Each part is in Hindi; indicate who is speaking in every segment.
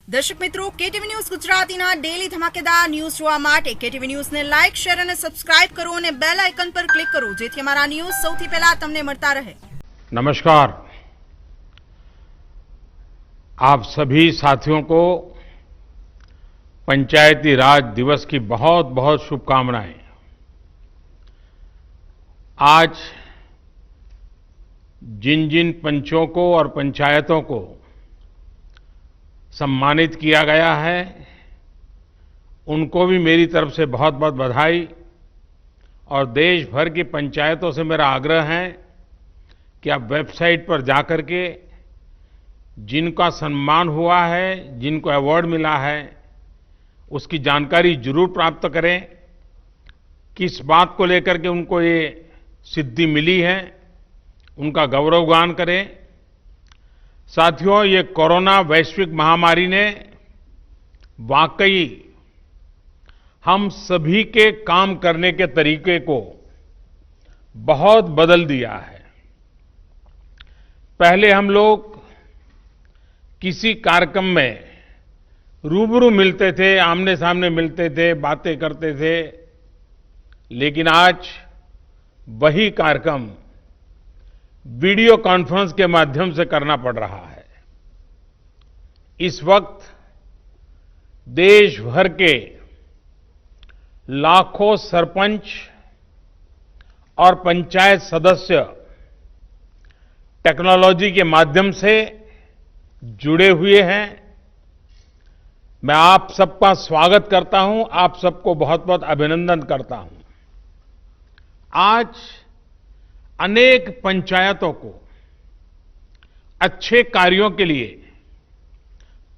Speaker 1: દર્શક મિત્રો, કેટીવી ન્યૂઝ ગુજરાતીના ડેલી ધમાકેદાર ન્યૂઝ જોવા માટે કેટીવી ન્યૂઝને લાઇક, શેર અને સબસ્ક્રાઇબ કરો અને બેલ આઇકન પર ક્લિક કરો જેથી અમારા ન્યૂઝ સૌથી પહેલા તમને મળતા રહે।
Speaker 2: नमस्कार। आप सभी साथियों को पंचायती राज दिवस की बहुत बहुत शुभकामनाएं। आज जिन जिन पंचों को और पंचायतों को सम्मानित किया गया है उनको भी मेरी तरफ से बहुत बहुत बधाई। और देश भर की पंचायतों से मेरा आग्रह है कि आप वेबसाइट पर जाकर के जिनका सम्मान हुआ है, जिनको अवार्ड मिला है, उसकी जानकारी जरूर प्राप्त करें। किस बात को लेकर के उनको ये सिद्धि मिली है, उनका गौरवगान करें। साथियों, ये कोरोना वैश्विक महामारी ने वाकई हम सभी के काम करने के तरीके को बहुत बदल दिया है। पहले हम लोग किसी कार्यक्रम में रूबरू मिलते थे, आमने सामने मिलते थे, बातें करते थे, लेकिन आज वही कार्यक्रम वीडियो कॉन्फ्रेंस के माध्यम से करना पड़ रहा है। इस वक्त देश भर के लाखों सरपंच और पंचायत सदस्य टेक्नोलॉजी के माध्यम से जुड़े हुए हैं। मैं आप सबका स्वागत करता हूं, आप सबको बहुत बहुत अभिनंदन करता हूं। आज अनेक पंचायतों को अच्छे कार्यों के लिए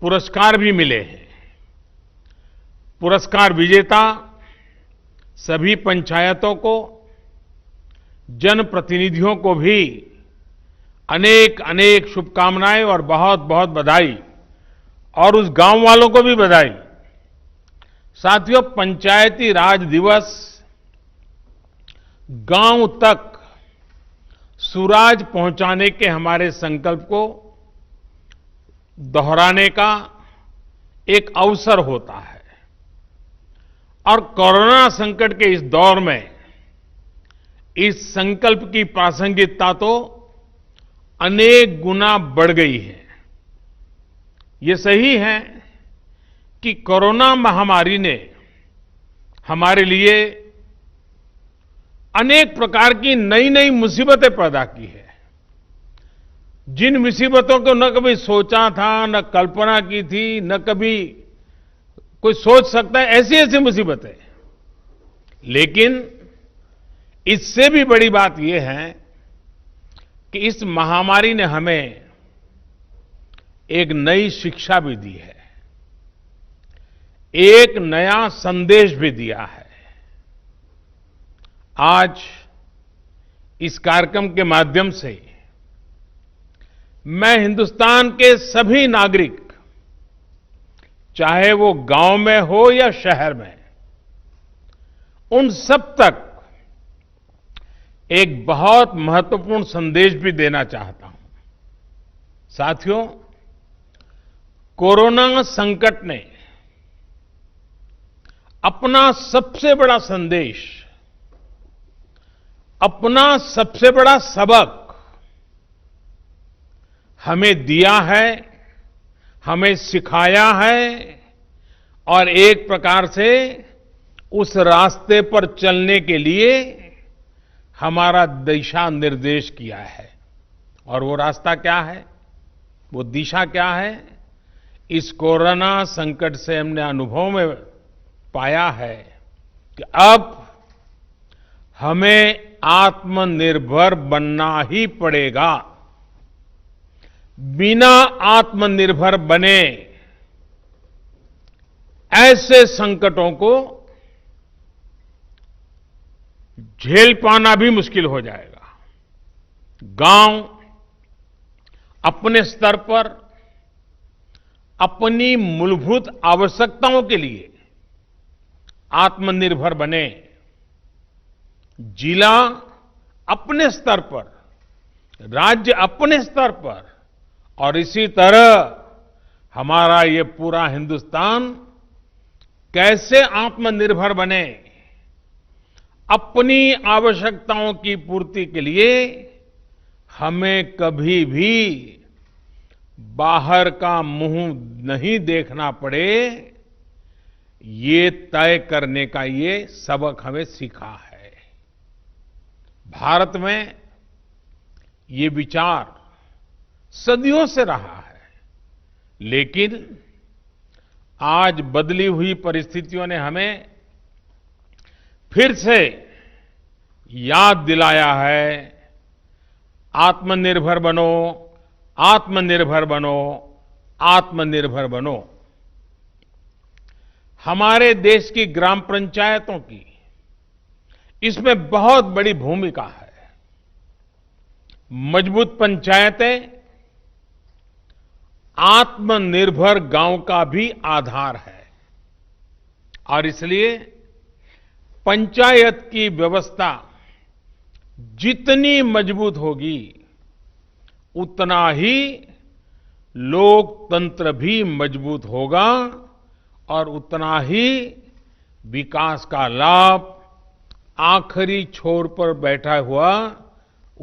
Speaker 2: पुरस्कार भी मिले हैं। पुरस्कार विजेता सभी पंचायतों को, जनप्रतिनिधियों को भी अनेक अनेक शुभकामनाएं और बहुत बहुत बधाई, और उस गांव वालों को भी बधाई। साथियों, पंचायती राज दिवस गांव तक सुराज पहुंचाने के हमारे संकल्प को दोहराने का एक अवसर होता है। और कोरोना संकट के इस दौर में इस संकल्प की प्रासंगिकता तो अनेक गुना बढ़ गई है। ये सही है कि कोरोना महामारी ने हमारे लिए अनेक प्रकार की नई नई मुसीबतें पैदा की है। जिन मुसीबतों को न कभी सोचा था, न कल्पना की थी, न कभी कोई सोच सकता है, ऐसी ऐसी मुसीबतें। लेकिन इससे भी बड़ी बात यह है कि इस महामारी ने हमें एक नई शिक्षा भी दी है, एक नया संदेश भी दिया है। आज इस कार्यक्रम के माध्यम से मैं हिंदुस्तान के सभी नागरिक, चाहे वो गांव में हो या शहर में, उन सब तक एक बहुत महत्वपूर्ण संदेश भी देना चाहता हूं। साथियों, कोरोना संकट ने अपना सबसे बड़ा संदेश, अपना सबसे बड़ा सबक हमें दिया है, हमें सिखाया है, और एक प्रकार से उस रास्ते पर चलने के लिए हमारा दिशा निर्देश किया है। और वो रास्ता क्या है, वो दिशा क्या है, इस कोरोना संकट से हमने अनुभव में पाया है कि अब हमें आत्मनिर्भर बनना ही पड़ेगा। बिना आत्मनिर्भर बने ऐसे संकटों को झेल पाना भी मुश्किल हो जाएगा। गांव अपने स्तर पर अपनी मूलभूत आवश्यकताओं के लिए आत्मनिर्भर बने, जिला अपने स्तर पर, राज्य अपने स्तर पर, और इसी तरह हमारा ये पूरा हिंदुस्तान कैसे आत्मनिर्भर बने, अपनी आवश्यकताओं की पूर्ति के लिए हमें कभी भी बाहर का मुंह नहीं देखना पड़े, ये तय करने का ये सबक हमें सीखा है। भारत में ये विचार सदियों से रहा है, लेकिन आज बदली हुई परिस्थितियों ने हमें फिर से याद दिलाया है, आत्मनिर्भर बनो, आत्मनिर्भर बनो, आत्मनिर्भर बनो। हमारे देश की ग्राम पंचायतों की इसमें बहुत बड़ी भूमिका है। मजबूत पंचायतें आत्मनिर्भर गांव का भी आधार है और इसलिए पंचायत की व्यवस्था जितनी मजबूत होगी, उतना ही लोकतंत्र भी मजबूत होगा और उतना ही विकास का लाभ आखिरी छोर पर बैठा हुआ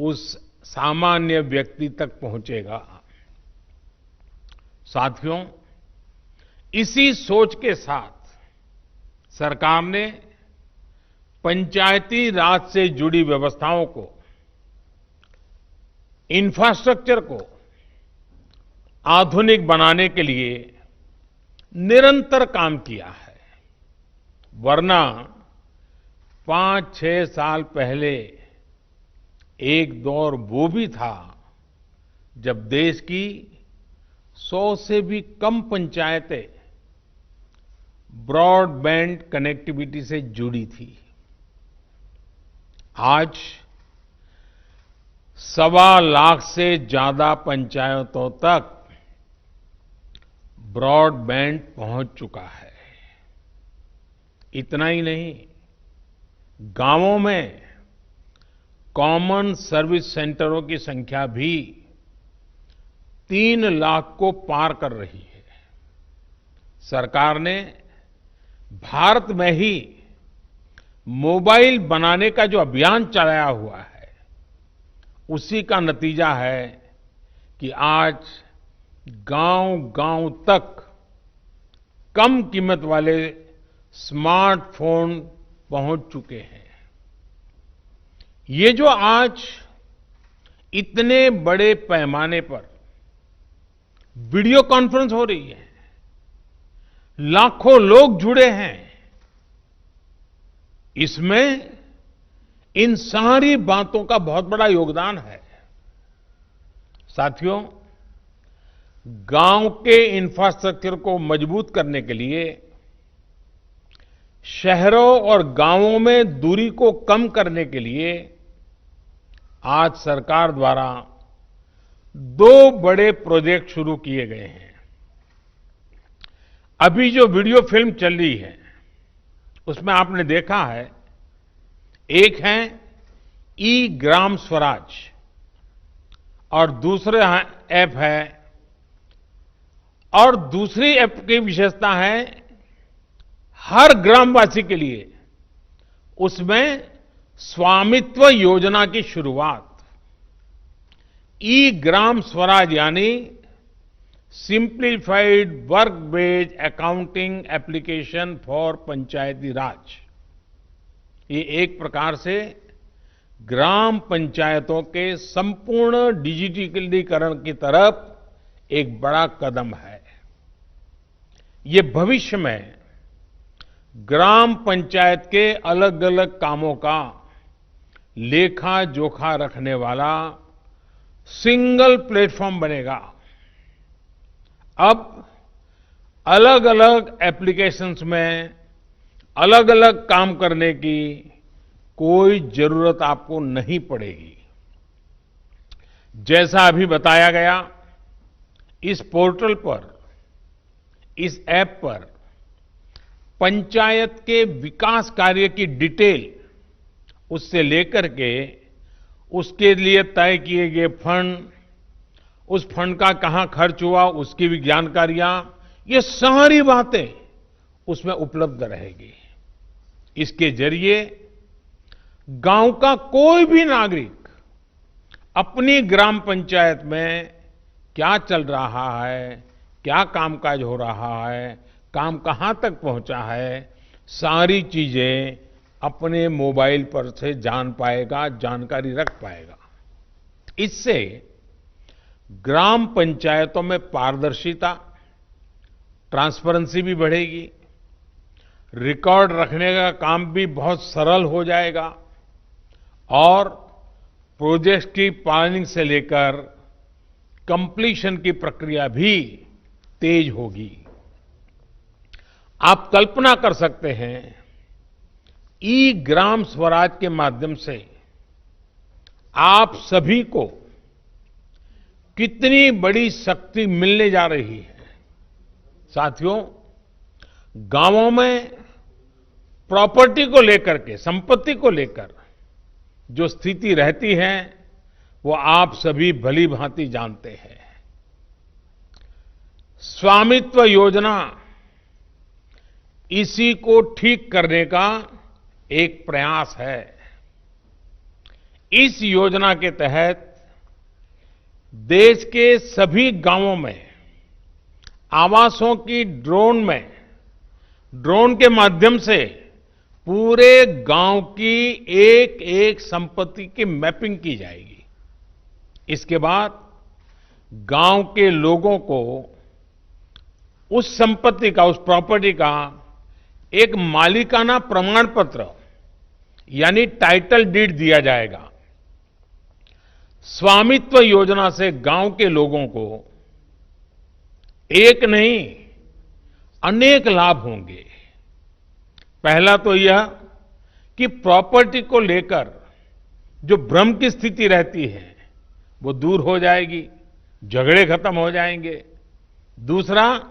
Speaker 2: उस सामान्य व्यक्ति तक पहुंचेगा। साथियों, इसी सोच के साथ सरकार ने पंचायती राज से जुड़ी व्यवस्थाओं को, इंफ्रास्ट्रक्चर को आधुनिक बनाने के लिए निरंतर काम किया है। वरना 5-6 साल पहले एक दौर वो भी था जब देश की 100 से भी कम पंचायतें ब्रॉडबैंड कनेक्टिविटी से जुड़ी थी। आज 1.25 लाख से ज्यादा पंचायतों तक ब्रॉडबैंड पहुंच चुका है। इतना ही नहीं, गांवों में कॉमन सर्विस सेंटरों की संख्या भी 3 लाख को पार कर रही है। सरकार ने भारत में ही मोबाइल बनाने का जो अभियान चलाया हुआ है, उसी का नतीजा है कि आज गांव-गांव तक कम कीमत वाले स्मार्टफोन पहुंच चुके हैं। ये जो आज इतने बड़े पैमाने पर वीडियो कॉन्फ्रेंस हो रही है, लाखों लोग जुड़े हैं, इसमें इन सारी बातों का बहुत बड़ा योगदान है। साथियों, गांव के इंफ्रास्ट्रक्चर को मजबूत करने के लिए शहरों और गांवों में दूरी को कम करने के लिए आज सरकार द्वारा 2 बड़े प्रोजेक्ट शुरू किए गए हैं। अभी जो वीडियो फिल्म चल रही है, उसमें आपने देखा है, एक है ई ग्राम स्वराज और दूसरा ऐप है, और दूसरी ऐप की विशेषता है हर ग्रामवासी के लिए उसमें स्वामित्व योजना की शुरुआत। ई ग्राम स्वराज यानी simplified work based accounting application for Panchayati Raj. ये एक प्रकार से ग्राम पंचायतों के संपूर्ण डिजिटलीकरण की तरफ एक बड़ा कदम है। ये भविष्य में ग्राम पंचायत के अलग अलग कामों का लेखा जोखा रखने वाला सिंगल प्लेटफॉर्म बनेगा। अब अलग अलग एप्लीकेशंस में अलग अलग काम करने की कोई जरूरत आपको नहीं पड़ेगी। जैसा अभी बताया गया, इस पोर्टल पर, इस ऐप पर पंचायत के विकास कार्य की डिटेल, उससे लेकर के उसके लिए तय किए गए फंड उस फंड का कहां खर्च हुआ उसकी भी जानकारियां, ये सारी बातें उसमें उपलब्ध रहेगी। इसके जरिए गांव का कोई भी नागरिक अपनी ग्राम पंचायत में क्या चल रहा है, क्या कामकाज हो रहा है, काम कहां तक पहुंचा है, सारी चीजें अपने मोबाइल पर से जान पाएगा, जानकारी रख पाएगा। इससे ग्राम पंचायतों में पारदर्शिता, ट्रांसपेरेंसी भी बढ़ेगी, रिकॉर्ड रखने का काम भी बहुत सरल हो जाएगा और प्रोजेक्ट की प्लानिंग से लेकर कंप्लीशन की प्रक्रिया भी तेज होगी। आप कल्पना कर सकते हैं, ई ग्राम स्वराज के माध्यम से आप सभी को कितनी बड़ी शक्ति मिलने जा रही है। साथियों, गांवों में प्रॉपर्टी को लेकर के, संपत्ति को लेकर जो स्थिति रहती है वो आप सभी भली भांति जानते हैं। स्वामित्व योजना इसी को ठीक करने का एक प्रयास है। इस योजना के तहत देश के सभी गांवों में आवासों की ड्रोन के माध्यम से पूरे गांव की एक एक संपत्ति की मैपिंग की जाएगी। इसके बाद गांव के लोगों को उस संपत्ति का, उस प्रॉपर्टी का एक मालिकाना प्रमाण पत्र यानी टाइटल डीड दिया जाएगा। स्वामित्व योजना से गांव के लोगों को एक नहीं अनेक लाभ होंगे। पहला तो यह कि प्रॉपर्टी को लेकर जो भ्रम की स्थिति रहती है वो दूर हो जाएगी, झगड़े खत्म हो जाएंगे। दूसरा,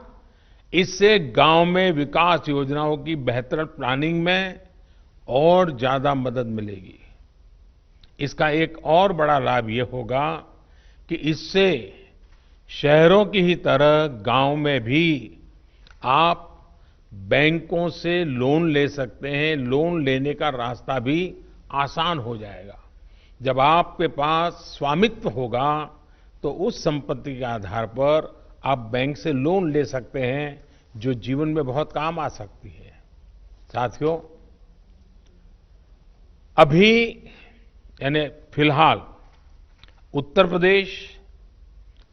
Speaker 2: इससे गांव में विकास योजनाओं की बेहतर प्लानिंग में और ज्यादा मदद मिलेगी। इसका एक और बड़ा लाभ ये होगा कि इससे शहरों की ही तरह गांव में भी आप बैंकों से लोन ले सकते हैं। लोन लेने का रास्ता भी आसान हो जाएगा। जब आपके पास स्वामित्व होगा तो उस संपत्ति के आधार पर आप बैंक से लोन ले सकते हैं जो जीवन में बहुत काम आ सकती है। साथियों, अभी यानी फिलहाल उत्तर प्रदेश,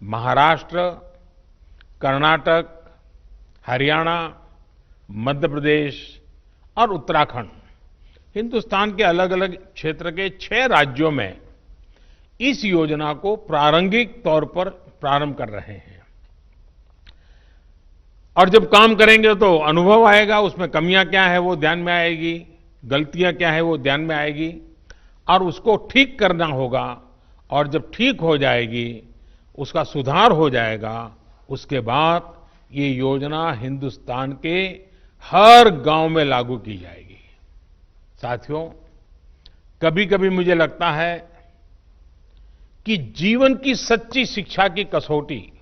Speaker 2: महाराष्ट्र, कर्नाटक, हरियाणा, मध्य प्रदेश और उत्तराखंड, हिंदुस्तान के अलग अलग क्षेत्र के 6 राज्यों में इस योजना को प्रारंभिक तौर पर प्रारंभ कर रहे हैं। और जब काम करेंगे तो अनुभव आएगा, उसमें कमियां क्या है वो ध्यान में आएगी, गलतियां क्या है वो ध्यान में आएगी और उसको ठीक करना होगा। और जब ठीक हो जाएगी, उसका सुधार हो जाएगा, उसके बाद ये योजना हिंदुस्तान के हर गांव में लागू की जाएगी। साथियों, कभी कभी मुझे लगता है कि जीवन की सच्ची शिक्षा की कसौटी,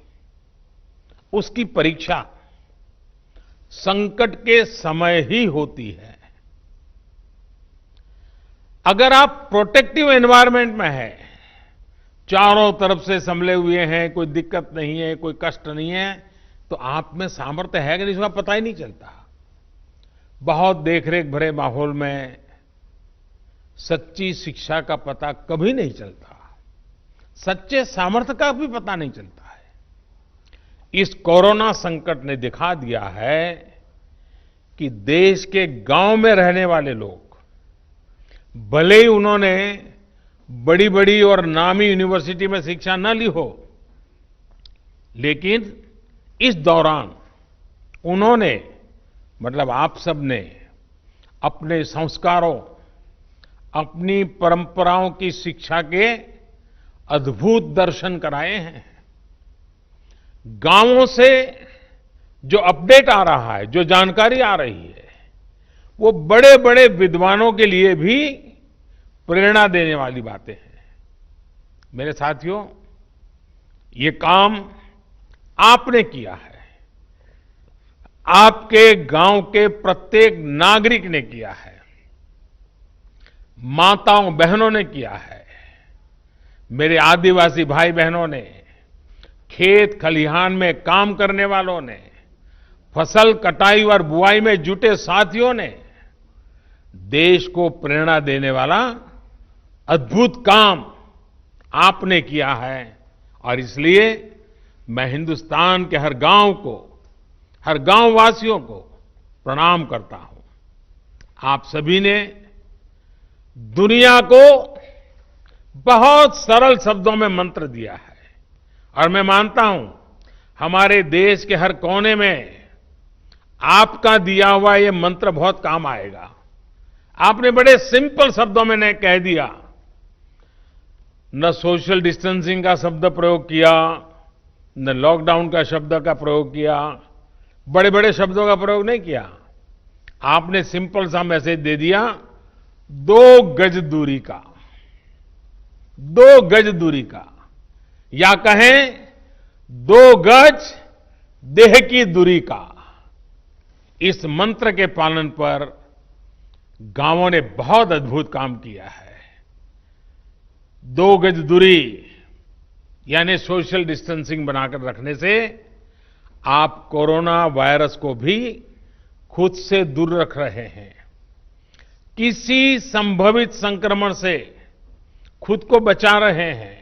Speaker 2: उसकी परीक्षा संकट के समय ही होती है। अगर आप प्रोटेक्टिव एनवायरनमेंट में हैं, चारों तरफ से संभले हुए हैं, कोई दिक्कत नहीं है, कोई कष्ट नहीं है, तो आप में सामर्थ्य है कि नहीं इसका पता ही नहीं चलता। बहुत देखरेख भरे माहौल में सच्ची शिक्षा का पता कभी नहीं चलता, सच्चे सामर्थ्य का भी पता नहीं चलता है। इस कोरोना संकट ने दिखा दिया है कि देश के गांव में रहने वाले लोग, भले ही उन्होंने बड़ी बड़ी और नामी यूनिवर्सिटी में शिक्षा न ली हो, लेकिन इस दौरान उन्होंने, मतलब आप सबने अपने संस्कारों, अपनी परंपराओं की शिक्षा के अद्भुत दर्शन कराए हैं। गांवों से जो अपडेट आ रहा है, जो जानकारी आ रही है, वो बड़े बड़े विद्वानों के लिए भी प्रेरणा देने वाली बातें हैं। मेरे साथियों, ये काम आपने किया है, आपके गांव के प्रत्येक नागरिक ने किया है, माताओं बहनों ने किया है, मेरे आदिवासी भाई बहनों ने, खेत खलिहान में काम करने वालों ने, फसल कटाई और बुआई में जुटे साथियों ने देश को प्रेरणा देने वाला अद्भुत काम आपने किया है। और इसलिए मैं हिंदुस्तान के हर गांव को, हर गांव वासियों को प्रणाम करता हूं। आप सभी ने दुनिया को बहुत सरल शब्दों में मंत्र दिया है और मैं मानता हूं हमारे देश के हर कोने में आपका दिया हुआ ये मंत्र बहुत काम आएगा। आपने बड़े सिंपल शब्दों में ने कह दिया, न सोशल डिस्टेंसिंग का शब्द प्रयोग किया, न लॉकडाउन का शब्द का प्रयोग किया, बड़े बड़े शब्दों का प्रयोग नहीं किया। आपने सिंपल सा मैसेज दे दिया, 2 गज दूरी का, 2 गज दूरी का, या कहें 2 गज देह की दूरी का। इस मंत्र के पालन पर गांवों ने बहुत अद्भुत काम किया है। 2 गज दूरी यानी सोशल डिस्टेंसिंग बनाकर रखने से आप कोरोना वायरस को भी खुद से दूर रख रहे हैं, किसी संभावित संक्रमण से खुद को बचा रहे हैं।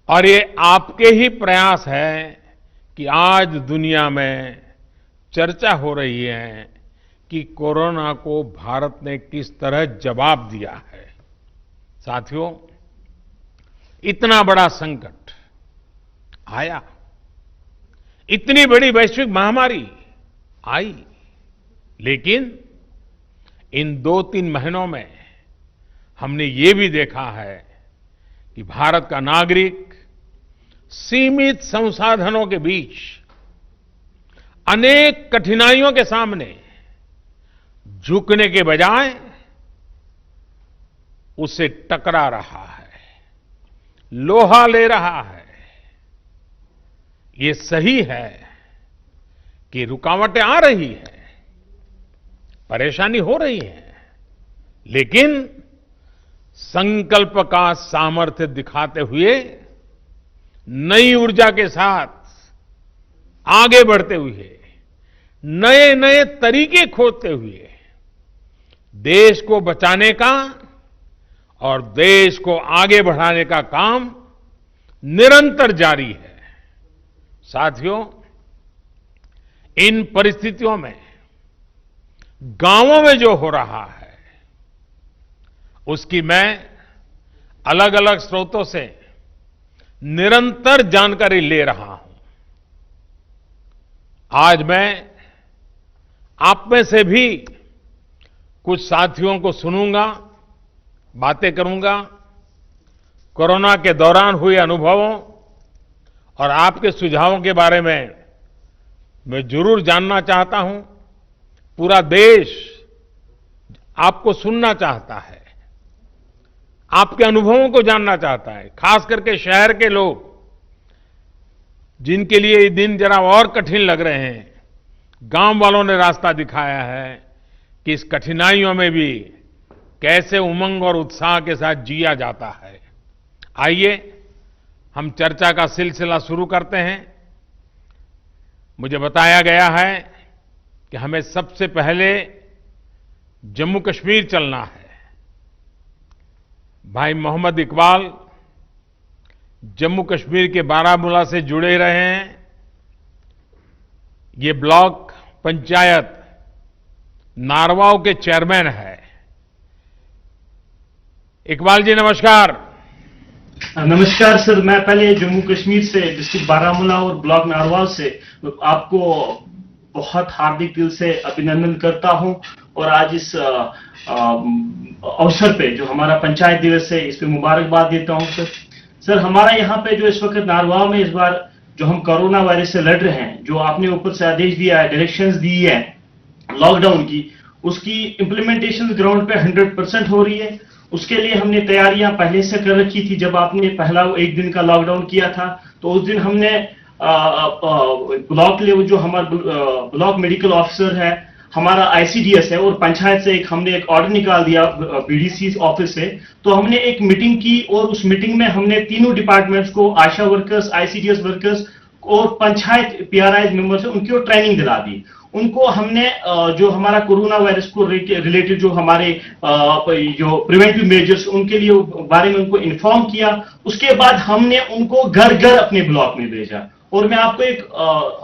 Speaker 2: और ये आपके ही प्रयास है कि आज दुनिया में चर्चा हो रही है कि कोरोना को भारत ने किस तरह जवाब दिया है। साथियों, इतना बड़ा संकट आया, इतनी बड़ी वैश्विक महामारी आई, लेकिन इन 2-3 महीनों में हमने ये भी देखा है कि भारत का नागरिक सीमित संसाधनों के बीच अनेक कठिनाइयों के सामने झुकने के बजाय उससे टकरा रहा है, लोहा ले रहा है। ये सही है कि रुकावटें आ रही हैं, परेशानी हो रही है, लेकिन संकल्प का सामर्थ्य दिखाते हुए, नई ऊर्जा के साथ आगे बढ़ते हुए, नए नए तरीके खोजते हुए देश को बचाने का और देश को आगे बढ़ाने का काम निरंतर जारी है। साथियों, इन परिस्थितियों में गांवों में जो हो रहा है उसकी मैं अलग अलग स्रोतों से निरंतर जानकारी ले रहा हूं। आज मैं आप में से भी कुछ साथियों को सुनूंगा, बातें करूंगा, कोरोना के दौरान हुए अनुभवों और आपके सुझावों के बारे में मैं जरूर जानना चाहता हूं। पूरा देश आपको सुनना चाहता है, आपके अनुभवों को जानना चाहता है, खास करके शहर के लोग जिनके लिए ये दिन जरा और कठिन लग रहे हैं। गांव वालों ने रास्ता दिखाया है कि इस कठिनाइयों में भी कैसे उमंग और उत्साह के साथ जिया जाता है। आइए हम चर्चा का सिलसिला शुरू करते हैं। मुझे बताया गया है कि हमें सबसे पहले जम्मू कश्मीर चलना है। भाई मोहम्मद इकबाल जम्मू कश्मीर के बारामूला से जुड़े रहे हैं। ये ब्लॉक पंचायत नारवाव के चेयरमैन है। इकबाल जी नमस्कार।
Speaker 3: नमस्कार सर, मैं पहले जम्मू कश्मीर से डिस्ट्रिक्ट बारामूला और ब्लॉक नारवाल से आपको बहुत हार्दिक दिल से अभिनंदन करता हूं और आज इस अवसर पे जो हमारा पंचायत दिवस है इस पे मुबारकबाद देता हूं सर। हमारा यहाँ पे जो इस वक्त नारवाल में इस बार जो हम कोरोना वायरस से लड़ रहे हैं, जो आपने ऊपर से आदेश दिया है, डायरेक्शंस दी है लॉकडाउन की, उसकी इंप्लीमेंटेशन ग्राउंड पे 100% हो रही है उसके लिए हमने तैयारियां पहले से कर रखी थी। जब आपने पहला 1 दिन का लॉकडाउन किया था तो उस दिन हमने ब्लॉक लेवल जो हमारा ब्लॉक मेडिकल ऑफिसर है, हमारा आईसीडीएस है और पंचायत से हमने एक ऑर्डर निकाल दिया बीडीसी ऑफिस से। तो हमने एक मीटिंग की और उस मीटिंग में हमने तीनों डिपार्टमेंट्स को, आशा वर्कर्स, आईसीडीएस वर्कर्स और पंचायत पीआरआई मेंबर्स है, उनको ट्रेनिंग दिला दी। उनको हमने जो हमारा कोरोना वायरस को रिलेटेड जो हमारे जो प्रिवेंटिव मेजर्स उनके लिए बारे में उनको इन्फॉर्म किया। उसके बाद हमने उनको घर घर अपने ब्लॉक में भेजा। और मैं आपको एक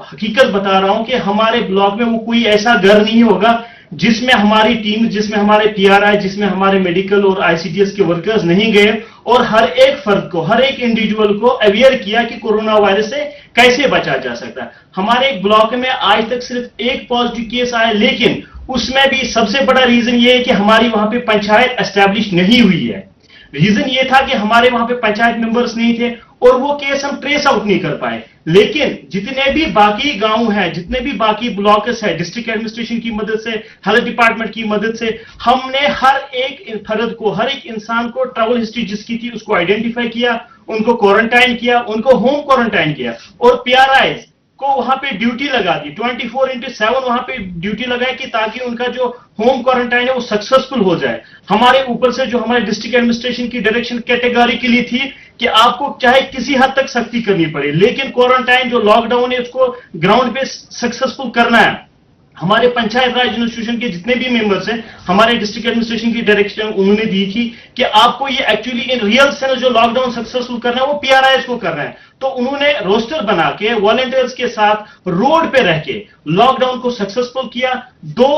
Speaker 3: हकीकत बता रहा हूं कि हमारे ब्लॉक में वो कोई ऐसा घर नहीं होगा जिसमें हमारी टीम, जिसमें हमारे पीआरआई, जिसमें हमारे मेडिकल और आईसीडीएस के वर्कर्स नहीं गए और हर एक फर्द को, हर एक इंडिविजुअल को अवेयर किया कि कोरोना वायरस से कैसे बचा जा सकता है। हमारे ब्लॉक में आज तक सिर्फ एक पॉजिटिव केस आया, लेकिन उसमें भी सबसे बड़ा रीजन ये है कि हमारी वहां पे पंचायत एस्टैब्लिश नहीं हुई है। रीजन ये था कि हमारे वहां पे पंचायत मेंबर्स नहीं थे और वो केस हम ट्रेस आउट नहीं कर पाए। लेकिन जितने भी बाकी गांव हैं, जितने भी बाकी ब्लॉक्स है, डिस्ट्रिक्ट एडमिनिस्ट्रेशन की मदद से, हेल्थ डिपार्टमेंट की मदद से हमने हर एक फर्द को, हर एक इंसान को ट्रैवल हिस्ट्री जिसकी थी उसको आइडेंटिफाई किया, उनको क्वारंटाइन किया, उनको होम क्वारंटाइन किया और पीआरआई को वहां पे ड्यूटी लगा दी, 24/7 वहां पे ड्यूटी लगाई कि ताकि उनका जो होम क्वारंटाइन है वो सक्सेसफुल हो जाए। हमारे ऊपर से जो हमारे डिस्ट्रिक्ट एडमिनिस्ट्रेशन की डायरेक्शन कैटेगरिकली थी कि आपको चाहे किसी हद तक सख्ती करनी पड़े, लेकिन क्वारंटाइन जो लॉकडाउन है उसको ग्राउंड पे सक्सेसफुल करना है। हमारे पंचायत राज इंस्टीट्यूशन के जितने भी मेंबर्स हैं, हमारे डिस्ट्रिक्ट एडमिनिस्ट्रेशन की डायरेक्शन उन्होंने दी थी कि आपको ये एक्चुअली इन रियल सेंस जो लॉकडाउन सक्सेसफुल करना है वो पीआरआईएस को करना है। तो उन्होंने रोस्टर बना के वॉलंटियर्स के साथ रोड पे रह के लॉकडाउन को सक्सेसफुल किया। 2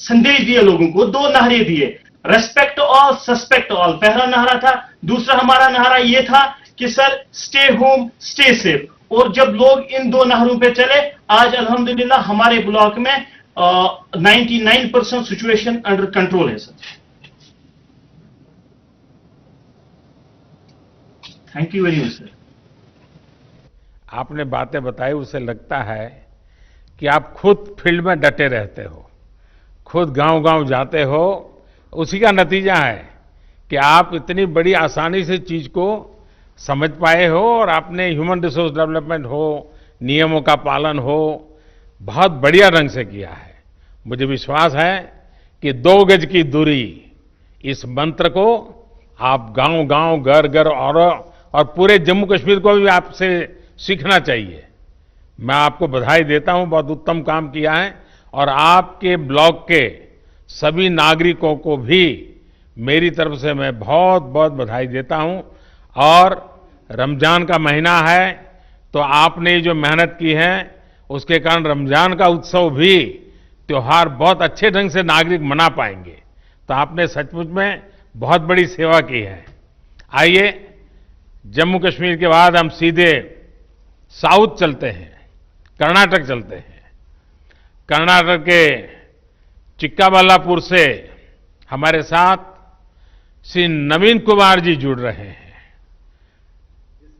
Speaker 3: संदेश दिए लोगों को, 2 नारे दिए, रेस्पेक्ट ऑल, सस्पेक्ट ऑल, पहला नारा था। दूसरा हमारा नारा यह था कि sir stay home stay safe. और जब लोग इन 2 नारों पे चले, आज अल्हम्दुलिल्लाह हमारे ब्लॉक में 99% सिचुएशन अंडर कंट्रोल है sir. Thank you very much sir.
Speaker 2: आपने बातें बताई, उससे लगता है कि आप खुद फील्ड में डटे रहते हो, खुद गांव-गांव जाते हो। उसी का नतीजा है कि आप इतनी बड़ी आसानी से चीज को समझ पाए हो और आपने ह्यूमन रिसोर्स डेवलपमेंट हो, नियमों का पालन हो, बहुत बढ़िया ढंग से किया है। मुझे विश्वास है कि 2 गज की दूरी, इस मंत्र को आप गांव-गांव, घर-घर और पूरे जम्मू कश्मीर को भी आपसे सीखना चाहिए। मैं आपको बधाई देता हूं, बहुत उत्तम काम किया है। और आपके ब्लॉक के सभी नागरिकों को भी मेरी तरफ से मैं बहुत बहुत बधाई देता हूं। और रमजान का महीना है तो आपने जो मेहनत की है उसके कारण रमजान का उत्सव भी, त्योहार बहुत अच्छे ढंग से नागरिक मना पाएंगे। तो आपने सचमुच में बहुत बड़ी सेवा की है। आइए, जम्मू कश्मीर के बाद हम सीधे साउथ चलते हैं, कर्नाटक चलते हैं। कर्नाटक के चिक्काबल्लापुर से हमारे साथ श्री नवीन कुमार जी जुड़ रहे हैं।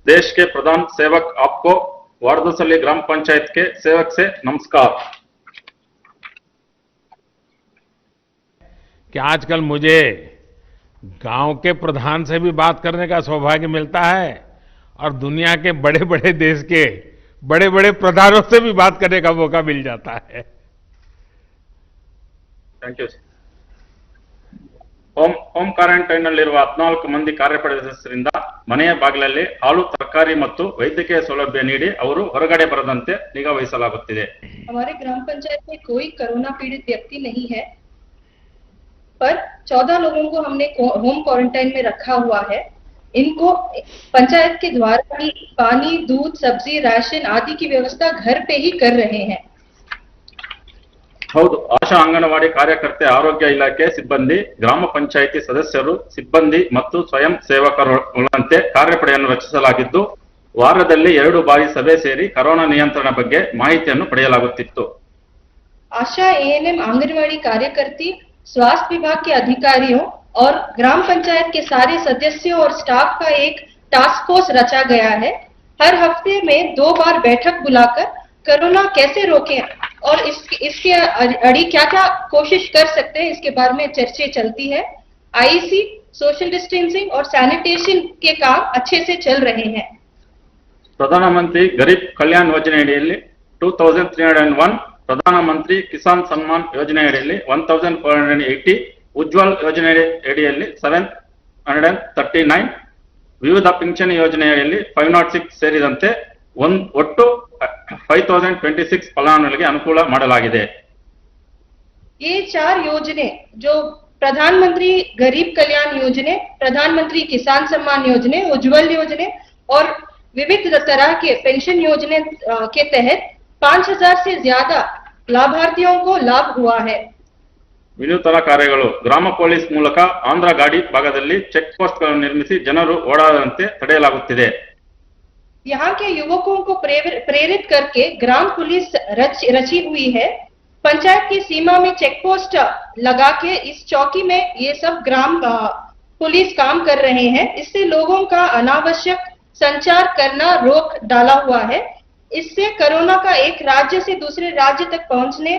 Speaker 4: देश के प्रधान सेवक आपको वारदसल्ली ग्राम पंचायत के सेवक से नमस्कार।
Speaker 2: कि आजकल मुझे गांव के प्रधान से भी बात करने का सौभाग्य मिलता है और दुनिया के बड़े बड़े देश के बड़े बड़े प्रधानों से भी बात करने का मौका मिल जाता है।
Speaker 4: Thank you. ಹೋಮ್ ಕ್ವಾರಂಟೈನ್ ನಲ್ಲಿರುವ 14 ಮಂದಿ ಕಾರ್ಯಪಡೆ ಸದಸ್ಯರಿಂದ ಮನೆಯ ಬಾಗಿಲಲ್ಲಿ ಹಾಲು, ತರಕಾರಿ ಮತ್ತು ವೈದ್ಯಕೀಯ ಸೌಲಭ್ಯ ನೀಡಿ ಅವರು ಹೊರಗಡೆ ಬರದಂತೆ ನಿಗಾ ವಹಿಸಲಾಗುತ್ತಿದೆ।
Speaker 5: हमारे ग्राम पंचायत में कोई कोरोना पीड़ित व्यक्ति नहीं है, पर 14 लोगों को हमने होम क्वारंटाइन में रखा हुआ है। इनको पंचायत के द्वारा ही पानी, दूध, सब्जी, राशन आदि की व्यवस्था घर पे ही कर रहे हैं।
Speaker 4: ಹೌದು, ಆಶಾ ಅಂಗನವಾಡಿ ಕಾರ್ಯಕರ್ತೆ, ಆರೋಗ್ಯ ಇಲಾಖೆ ಸಿಬ್ಬಂದಿ, ಗ್ರಾಮ ಪಂಚಾಯಿತಿ ಸದಸ್ಯರು, ಸಿಬ್ಬಂದಿ ಮತ್ತು ಸ್ವಯಂ ಸೇವಕರುಗಳಂತೆ ಕಾರ್ಯಪಡೆಯನ್ನು ರಚಿಸಲಾಗಿದ್ದು ವಾರದಲ್ಲಿ 2 ಬಾರಿ ಸಭೆ ಸೇರಿ ಕೊರೋನಾ ನಿಯಂತ್ರಣ ಬಗ್ಗೆ ಮಾಹಿತಿಯನ್ನು ಪಡೆಯಲಾಗುತ್ತಿತ್ತು।
Speaker 5: आशा एएनएम आंगनवाड़ी कार्यकर्ती, स्वास्थ्य विभाग के अधिकारियों और ग्राम पंचायत के सारे सदस्यों और स्टाफ का एक टास्क फोर्स रचा गया है। हर हफ्ते में 2 बार बैठक बुलाकर कोरोना कैसे रोकें और इसके अड़ी क्या क्या कोशिश कर सकते हैं इसके बारे में चर्चा चलती है। आईसी सोशल डिस्टेंसिंग और सैनिटेशन के काम अच्छे से चल रहे हैं।
Speaker 4: ಪ್ರಧಾನಮಂತ್ರಿ ಗರೀಬ್ ಕಲ್ಯಾಣ್ ಯೋಜನೆ ಅಡಿಯಲ್ಲಿ 2301, ಪ್ರಧಾನಮಂತ್ರಿ ಕಿಸಾನ್ ಸನ್ಮಾನ್ ಯೋಜನೆ ಅಡಿಯಲ್ಲಿ 1480, ಉಜ್ವಲ್ ಯೋಜನೆ ಅಡಿಯಲ್ಲಿ 739, ವಿವಿಧ ಪಿಂಚಣಿ ಯೋಜನೆ ಅಡಿಯಲ್ಲಿ 506 ಸೇರಿದಂತೆ ಒಟ್ಟು 5026 ಫಲಾನುಭವಿಗಳಿಗೆ ಅನುಕೂಲ ಮಾಡಲಾಗಿದೆ।
Speaker 5: ये 4 योजने जो प्रधानमंत्री गरीब कल्याण योजने, प्रधानमंत्री किसान सम्मान योजने, उज्जवल योजने और विविध तरह के पेंशन योजने के तहत 5000 से ज्यादा लाभार्थियों को लाभ हुआ है।
Speaker 4: ವಿನೂತನ ಕಾರ್ಯಗಳು ಗ್ರಾಮ ಪೊಲೀಸ್ ಮೂಲಕ ಆಂಧ್ರ ಗಾಡಿ ಭಾಗದಲ್ಲಿ ಚೆಕ್ ಪೋಸ್ಟ್ ಗಳನ್ನು ನಿರ್ಮಿಸಿ ಜನರು ಓಡಾಡದಂತೆ ತಡೆಯಲಾಗುತ್ತಿದೆ।
Speaker 5: यहाँ के युवकों को प्रेरित करके ग्राम पुलिस रची हुई है। पंचायत की सीमा में चेक पोस्ट लगा के इस चौकी में ये सब ग्राम पुलिस काम कर रहे हैं। इससे लोगों का अनावश्यक संचार करना रोक डाला हुआ है। इससे कोरोना का एक राज्य से दूसरे राज्य तक पहुंचने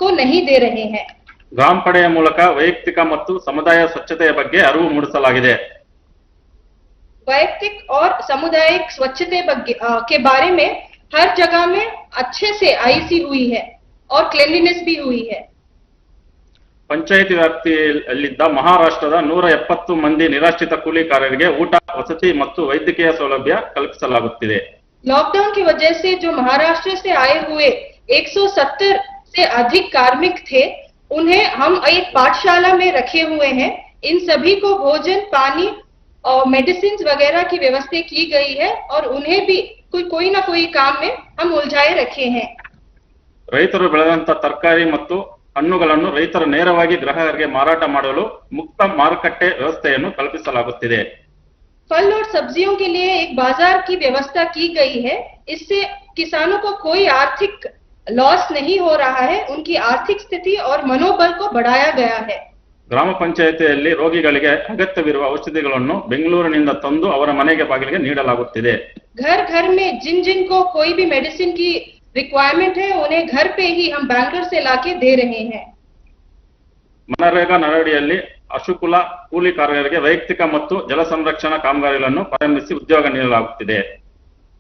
Speaker 5: को नहीं दे रहे हैं।
Speaker 4: ಗ್ರಾಮ ಪಡೆಯ ಮೂಲಕ ವೈಯಕ್ತಿಕ ಮತ್ತು ಸಮುದಾಯ ಸ್ವಚ್ಛತೆಯ ಬಗ್ಗೆ ಅರಿವು ಮೂಡಿಸಲಾಗಿದೆ।
Speaker 5: वैयक्तिक और सामुदायिक स्वच्छता के बारे में हर जगह में अच्छे से आईसी हुई है और क्लीनलीनेस भी हुई है।
Speaker 4: ಪಂಚಾಯಿತಿ ವ್ಯಾಪ್ತಿಯಲ್ಲಿದ್ದ ಮಹಾರಾಷ್ಟ್ರದ 170 ಮಂದಿ ನಿರಾಶ್ರಿತ ಕೂಲಿಕಾರರಿಗೆ ಊಟ, ವಸತಿ ಮತ್ತು ವೈದ್ಯಕೀಯ ಸೌಲಭ್ಯ ಕಲ್ಪಿಸಲಾಗುತ್ತಿದೆ।
Speaker 5: लॉकडाउन की वजह से जो महाराष्ट्र से आए हुए 170 से अधिक कार्मिक थे, उन्हें हम एक पाठशाला में रखे हुए हैं। इन सभी को भोजन, पानी और मेडिसिन वगैरह की व्यवस्था की गई है और उन्हें भी कोई ना कोई काम में हम उलझाए रखे हैं।
Speaker 4: ರೈತರು ಬೆಳೆದಂತ ತರಕಾರಿ ಮತ್ತು ಹಣ್ಣುಗಳನ್ನು ರೈತರು ನೇರವಾಗಿ ಗ್ರಾಹಕರಿಗೆ ಮಾರಾಟ ಮಾಡಲು ಮುಕ್ತ ಮಾರುಕಟ್ಟೆ ವ್ಯವಸ್ಥೆಯನ್ನು ಕಲ್ಪಿಸಲಾಗುತ್ತಿದೆ।
Speaker 5: फल और सब्जियों के लिए एक बाजार की व्यवस्था की गई है। इससे किसानों को कोई आर्थिक लॉस नहीं हो रहा है, उनकी आर्थिक स्थिति और मनोबल को बढ़ाया गया है।
Speaker 4: ಗ್ರಾಮ ಪಂಚಾಯಿತಿಯಲ್ಲಿ ರೋಗಿಗಳಿಗೆ ಅಗತ್ಯವಿರುವ ಔಷಧಿಗಳನ್ನು ಬೆಂಗಳೂರಿನಿಂದ ತಂದು ಅವರ ಮನೆಗೆ ಬಾಗಿಲಿಗೆ ನೀಡಲಾಗುತ್ತಿದೆ।
Speaker 5: घर घर में जिन जिन को कोई भी मेडिसिन की रिक्वायरमेंट है, उन्हें घर पे ही हम बैंगलोर से लाके दे रहे हैं।
Speaker 4: ಮನರೇಗಾ ನರಡಿಯಲ್ಲಿ ಅಶುಕುಲ ಕೂಲಿಕಾರರಿಗೆ ವೈಯಕ್ತಿಕ ಮತ್ತು ಜಲ ಸಂರಕ್ಷಣಾ ಕಾಮಗಾರಿಗಳನ್ನು ಪ್ರಾರಂಭಿಸಿ ಉದ್ಯೋಗ ನೀಡಲಾಗುತ್ತಿದೆ।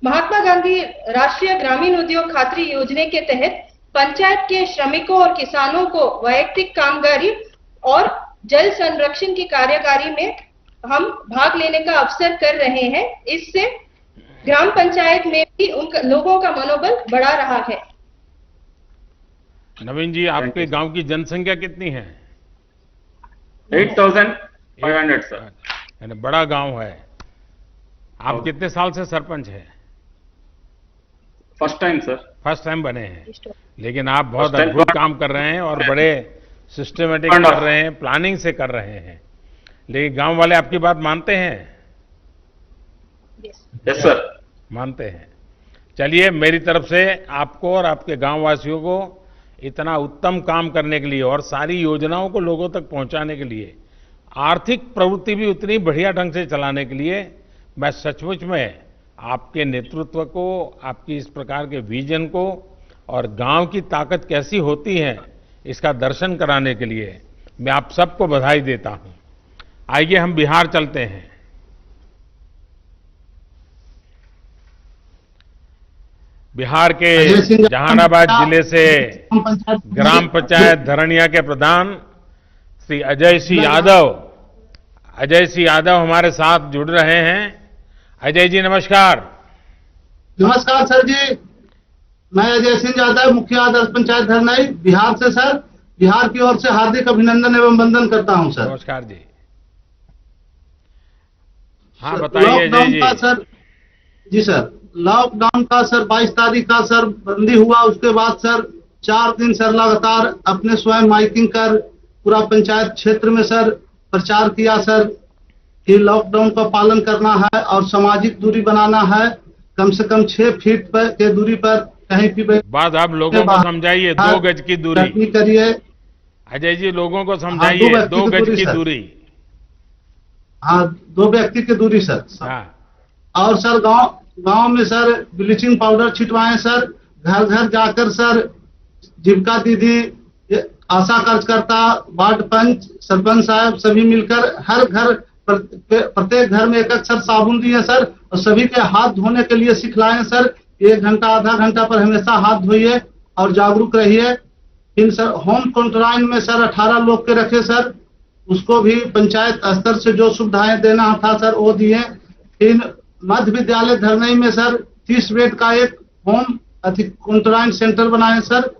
Speaker 5: महात्मा गांधी राष्ट्रीय ग्रामीण उद्योग खातरी योजना के तहत पंचायत के श्रमिकों और किसानों को वैयक्तिक कामगारी और जल संरक्षण की कार्यकारी में हम भाग लेने का अवसर कर रहे हैं। इससे ग्राम पंचायत में भी उन लोगों का मनोबल बढ़ा रहा है।
Speaker 2: नवीन जी, आपके गांव की जनसंख्या कितनी है?
Speaker 4: 8500 सर।
Speaker 2: यानी बड़ा गांव है। आप कितने साल से सरपंच हैं?
Speaker 4: First time sir.
Speaker 2: First time बने हैं, लेकिन आप बहुत
Speaker 4: First time।
Speaker 2: अद्भुत काम कर रहे हैं और बड़े सिस्टमेटिक कर रहे हैं, प्लानिंग से कर रहे हैं। लेकिन गांव वाले आपकी बात मानते हैं?
Speaker 4: Yes sir.
Speaker 2: मानते हैं। चलिए, मेरी तरफ से आपको और आपके गांव वासियों को इतना उत्तम काम करने के लिए और सारी योजनाओं को लोगों तक पहुंचाने के लिए, आर्थिक प्रवृत्ति भी उतनी बढ़िया ढंग से चलाने के लिए मैं सचमुच में आपके नेतृत्व को, आपकी इस प्रकार के विजन को और गांव की ताकत कैसी होती है इसका दर्शन कराने के लिए मैं आप सबको बधाई देता हूं। आइए हम बिहार चलते हैं। बिहार के जहानाबाद जिले से ग्राम पंचायत धरनिया के प्रधान श्री अजय सिंह यादव हमारे साथ जुड़ रहे हैं। अजय जी नमस्कार।
Speaker 6: नमस्कार सर जी, मैं अजय सिंह यादव, मुखिया आदर्श पंचायत धरनाई बिहार से सर, बिहार की ओर से हार्दिक अभिनंदन एवं वंदन करता हूं सर।
Speaker 2: नमस्कार जी। हाँ बताइए अजय जी।
Speaker 6: सर जी सर, लॉकडाउन का सर 22 तारीख का सर बंदी हुआ, उसके बाद सर 4 दिन सर लगातार अपने स्वयं माइकिंग कर पूरा पंचायत क्षेत्र में सर प्रचार किया सर कि लॉकडाउन का पालन करना है और सामाजिक दूरी बनाना है, कम से कम 6 फीट पर के दूरी पर कहीं भी
Speaker 2: बात आप लोगों को समझाइए, 2 गज की दूरी
Speaker 6: करिए।
Speaker 2: अजय जी लोगों को समझाइए, 2 गज की दूरी।
Speaker 6: हाँ, 2 व्यक्ति की दूरी सर।
Speaker 2: हाँ।
Speaker 6: और सर गांव में सर ब्लीचिंग पाउडर छिटवाएं सर, घर घर जाकर सर जीविका दीदी, आशा कार्यकर्ता, वार्ड पंच, सरपंच साहब सभी मिलकर हर घर प्रत्येक घर में एक सर साबुन दिए सर, और सभी के हाथ धोने के लिए सिखलाएं सर। 1 घंटा आधा घंटा पर हमेशा हाथ धोइए और जागरूक रहिए। फिर सर होम क्वारंटाइन में सर 18 लोग के रखे सर, उसको भी पंचायत स्तर से जो सुविधाएं देना था सर वो दिए। फिर मध्य विद्यालय धरनई में सर 30 बेड का एक होम क्वारंटाइन सेंटर बनाए सर,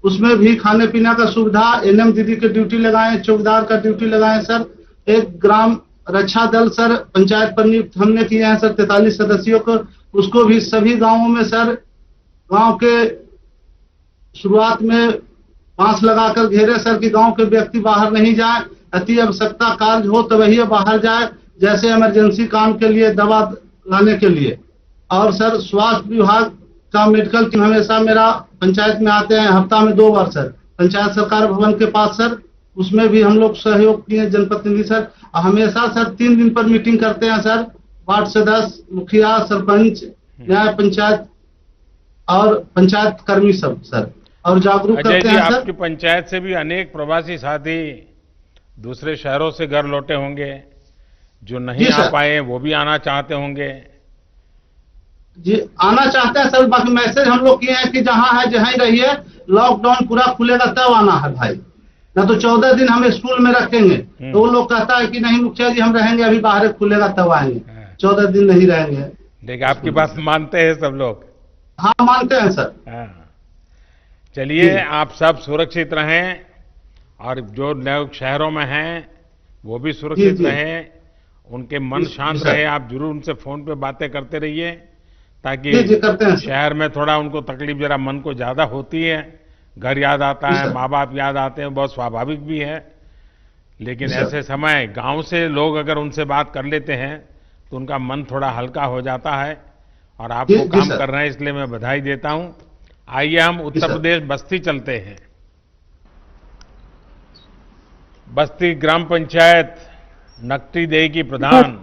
Speaker 6: उसमें भी खाने पीने का सुविधा, एनएम दीदी की ड्यूटी लगाएं, चौकीदार का ड्यूटी लगाएं सर। एक ग्राम रक्षा दल सर पंचायत पर नियुक्त हमने किए हैं सर 43 सदस्यों को, उसको भी सभी गांवों में सर गांव के शुरुआत में बांस लगाकर घेरे सर कि गांव के व्यक्ति बाहर नहीं जाए, अति आवश्यकता कार्य हो तो वही बाहर जाए, जैसे इमरजेंसी काम के लिए दवा लाने के लिए। और सर स्वास्थ्य विभाग का मेडिकल टीम हमेशा मेरा पंचायत में आते हैं, हफ्ता में 2 बार सर पंचायत सरकार भवन के पास सर, उसमें भी हम लोग सहयोग किए जनप्रतिनिधि सर। हमेशा सर 3 दिन पर मीटिंग करते हैं सर, वार्ड सदस्य, मुखिया, सरपंच, न्याय पंचायत और पंचायत कर्मी सब सर, और जागरूक
Speaker 2: अजय
Speaker 6: करते
Speaker 2: जी,
Speaker 6: हैं
Speaker 2: आपकी
Speaker 6: सर।
Speaker 2: पंचायत से भी अनेक प्रवासी साथी दूसरे शहरों से घर लौटे होंगे, जो नहीं
Speaker 6: जी
Speaker 2: आ
Speaker 6: सर।
Speaker 2: पाए वो भी आना चाहते होंगे।
Speaker 6: जी आना चाहते हैं सर, बाकी मैसेज हम लोग किए हैं कि जहां है जहां ही रहिए, लॉकडाउन पूरा खुलेगा तब आना है भाई, ना तो 14 दिन हम स्कूल में रखेंगे। तो वो लोग कहता है कि नहीं मुखिया जी हम रहेंगे, अभी बाहर खुलेगा तब आएंगे, 14 दिन नहीं रहेंगे।
Speaker 2: देखिए आपकी बात मानते हैं सब लोग।
Speaker 6: हाँ मानते हैं सर।
Speaker 2: हाँ। चलिए
Speaker 6: जी।
Speaker 2: आप सब सुरक्षित रहें, और जो लोग शहरों में हैं वो भी सुरक्षित
Speaker 6: जी।
Speaker 2: रहें, उनके मन
Speaker 6: जी,
Speaker 2: शांत
Speaker 6: सर।
Speaker 2: रहे। आप जरूर उनसे फोन पे बातें करते रहिए, ताकि
Speaker 6: जी करते हैं सर।
Speaker 2: शहर में थोड़ा उनको तकलीफ जरा मन को ज्यादा होती है, घर याद आता
Speaker 6: जी,
Speaker 2: है,
Speaker 6: सर।
Speaker 2: माँ बाप याद आते हैं, बहुत स्वाभाविक भी है। लेकिन
Speaker 6: जी, सर।
Speaker 2: ऐसे समय गांव से लोग अगर उनसे बात कर लेते हैं तो उनका मन थोड़ा हल्का हो जाता है, और आप
Speaker 6: जी,
Speaker 2: वो
Speaker 6: जी,
Speaker 2: काम
Speaker 6: सर।
Speaker 2: कर रहे हैं, इसलिए मैं बधाई देता हूं। आइए हम उत्तर
Speaker 6: सर।
Speaker 2: प्रदेश बस्ती चलते हैं। बस्ती ग्राम पंचायत नकटी देही की प्रधान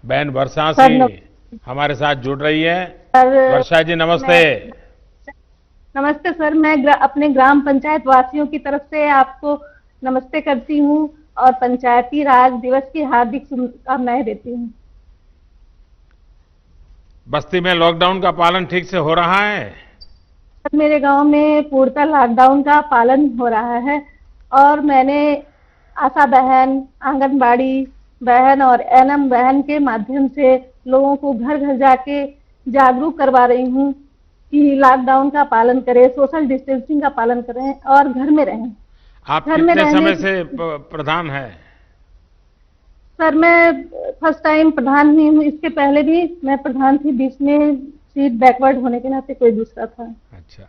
Speaker 2: बहन वर्षा
Speaker 7: सर,
Speaker 2: सिंह हमारे साथ जुड़ रही है।
Speaker 7: सर
Speaker 2: वर्षा जी नमस्ते।
Speaker 7: नमस्ते सर, मैं अपने ग्राम पंचायत वासियों की तरफ से आपको नमस्ते करती हूँ और पंचायती राज दिवस की हार्दिक शुभकामनाएं देती हूँ।
Speaker 2: बस्ती में लॉकडाउन का पालन ठीक से हो रहा है?
Speaker 7: सर मेरे गांव में पूर्णतः लॉकडाउन का पालन हो रहा है, और मैंने आशा बहन, आंगनबाड़ी बहन और एनएम बहन के माध्यम से लोगों को घर घर जाके जागरूक करवा रही हूँ कि लॉकडाउन का पालन करें, सोशल डिस्टेंसिंग का पालन करें और घर में रहें।
Speaker 2: आप
Speaker 7: घर में
Speaker 2: कितने
Speaker 7: रहने
Speaker 2: समय
Speaker 7: की-
Speaker 2: से प्रधान है?
Speaker 7: सर मैं फर्स्ट टाइम प्रधान हुई हूँ, इसके पहले भी मैं प्रधान थी, बीच में सीट बैकवर्ड होने के नाते कोई दूसरा था।
Speaker 2: अच्छा,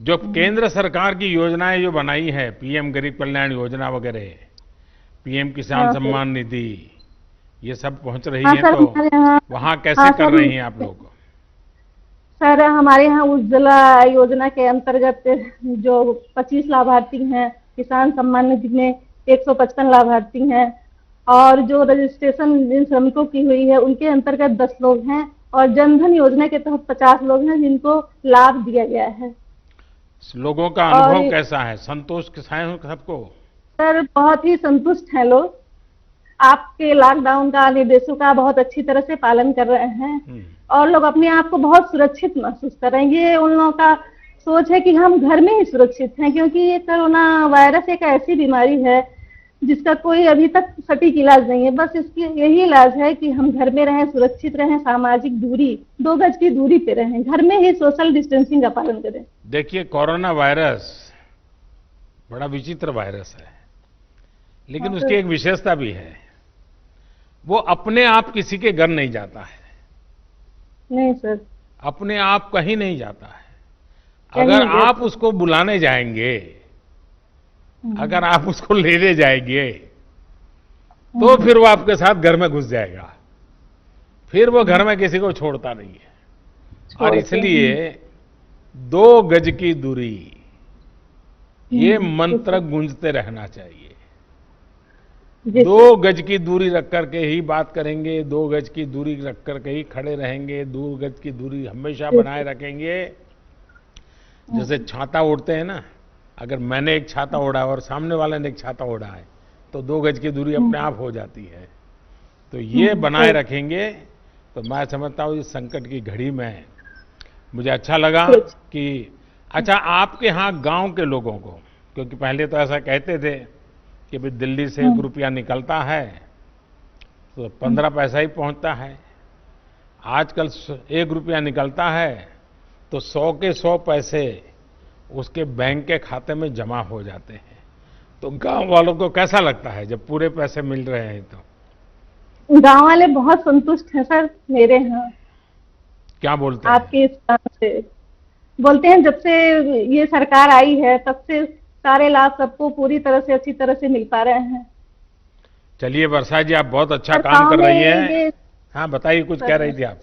Speaker 2: जो केंद्र सरकार की योजनाएं जो बनाई है, पीएम गरीब कल्याण योजना वगैरह, पीएम किसान
Speaker 7: हाँ,
Speaker 2: सम्मान निधि, ये सब पहुंच रही
Speaker 7: हाँ
Speaker 2: है,
Speaker 7: सर,
Speaker 2: तो
Speaker 7: हमारे यहाँ
Speaker 2: वहां कैसे
Speaker 7: हाँ,
Speaker 2: कर
Speaker 7: सर,
Speaker 2: रही हैं आप लोग?
Speaker 7: सर हमारे यहाँ उज्ज्वला योजना के अंतर्गत जो 25 लाभार्थी हैं, किसान सम्मान निधि में 155 लाभार्थी हैं, और जो रजिस्ट्रेशन जिन श्रमिकों की हुई है उनके अंतर्गत 10 लोग हैं, और जनधन योजना के तहत 50 लोग हैं जिनको लाभ दिया गया है।
Speaker 2: लोगों का अनुभव
Speaker 7: और-
Speaker 2: कैसा है? संतोष है सबको?
Speaker 7: सर बहुत ही संतुष्ट हैं लोग, आपके लॉकडाउन का निर्देशों का बहुत अच्छी तरह से पालन कर रहे हैं, और लोग अपने आप को बहुत सुरक्षित महसूस कर रहे हैं। ये उन लोगों का सोच है कि हम घर में ही सुरक्षित हैं, क्योंकि ये कोरोना वायरस एक ऐसी बीमारी है जिसका कोई अभी तक सटीक इलाज नहीं है। बस इसकी यही इलाज है कि हम घर में रहें, सुरक्षित रहें, सामाजिक दूरी 2 गज की दूरी पे रहें, घर में ही सोशल डिस्टेंसिंग का पालन करें।
Speaker 2: देखिए, कोरोना वायरस बड़ा विचित्र वायरस है, लेकिन
Speaker 7: हाँ,
Speaker 2: उसकी एक विशेषता भी है, वो अपने आप किसी के घर नहीं जाता है,
Speaker 7: नहीं सर,
Speaker 2: अपने आप कहीं नहीं जाता है।
Speaker 7: कहीं
Speaker 2: अगर
Speaker 7: नहीं
Speaker 2: आप उसको बुलाने जाएंगे, अगर आप उसको लेने जाएंगे, तो फिर वो आपके साथ घर में घुस जाएगा, फिर वो घर में किसी को छोड़ता नहीं है। और इसलिए 2 गज की दूरी, ये मंत्र गूंजते रहना चाहिए।
Speaker 7: जी
Speaker 2: 2 गज की दूरी रख करके ही बात करेंगे, 2 गज की दूरी रख करके ही खड़े रहेंगे, 2 गज की दूरी हमेशा बनाए रखेंगे। जैसे छाता ओढ़ते हैं ना, अगर मैंने एक छाता ओढ़ा और सामने वाले ने एक छाता ओढ़ा है, तो 2 गज की दूरी अपने आप हो जाती है। तो ये बनाए रखेंगे तो मैं समझता हूँ इस संकट की घड़ी में मुझे अच्छा लगा कि अच्छा आपके यहाँ गांव के लोगों को, क्योंकि पहले तो ऐसा कहते थे कि भाई दिल्ली से 1 रुपया निकलता है तो 15 पैसा ही पहुंचता है। आजकल 1 रुपया निकलता है तो 100 के 100 पैसे उसके बैंक के खाते में जमा हो जाते हैं। तो गांव वालों को कैसा लगता है जब पूरे पैसे मिल रहे हैं? तो
Speaker 7: गांव वाले बहुत संतुष्ट हैं सर मेरे यहाँ।
Speaker 2: क्या बोलते हैं?
Speaker 7: आपके इस काम से बोलते हैं जब से ये सरकार आई है तब से सारे लाभ सबको पूरी तरह से अच्छी तरह से मिल पा रहे हैं।
Speaker 2: चलिए वर्षा जी, आप बहुत अच्छा
Speaker 7: सर,
Speaker 2: काम कर
Speaker 7: गाँव
Speaker 2: रही
Speaker 7: में
Speaker 2: हैं। हाँ बताइए, कुछ कह रही थी आप।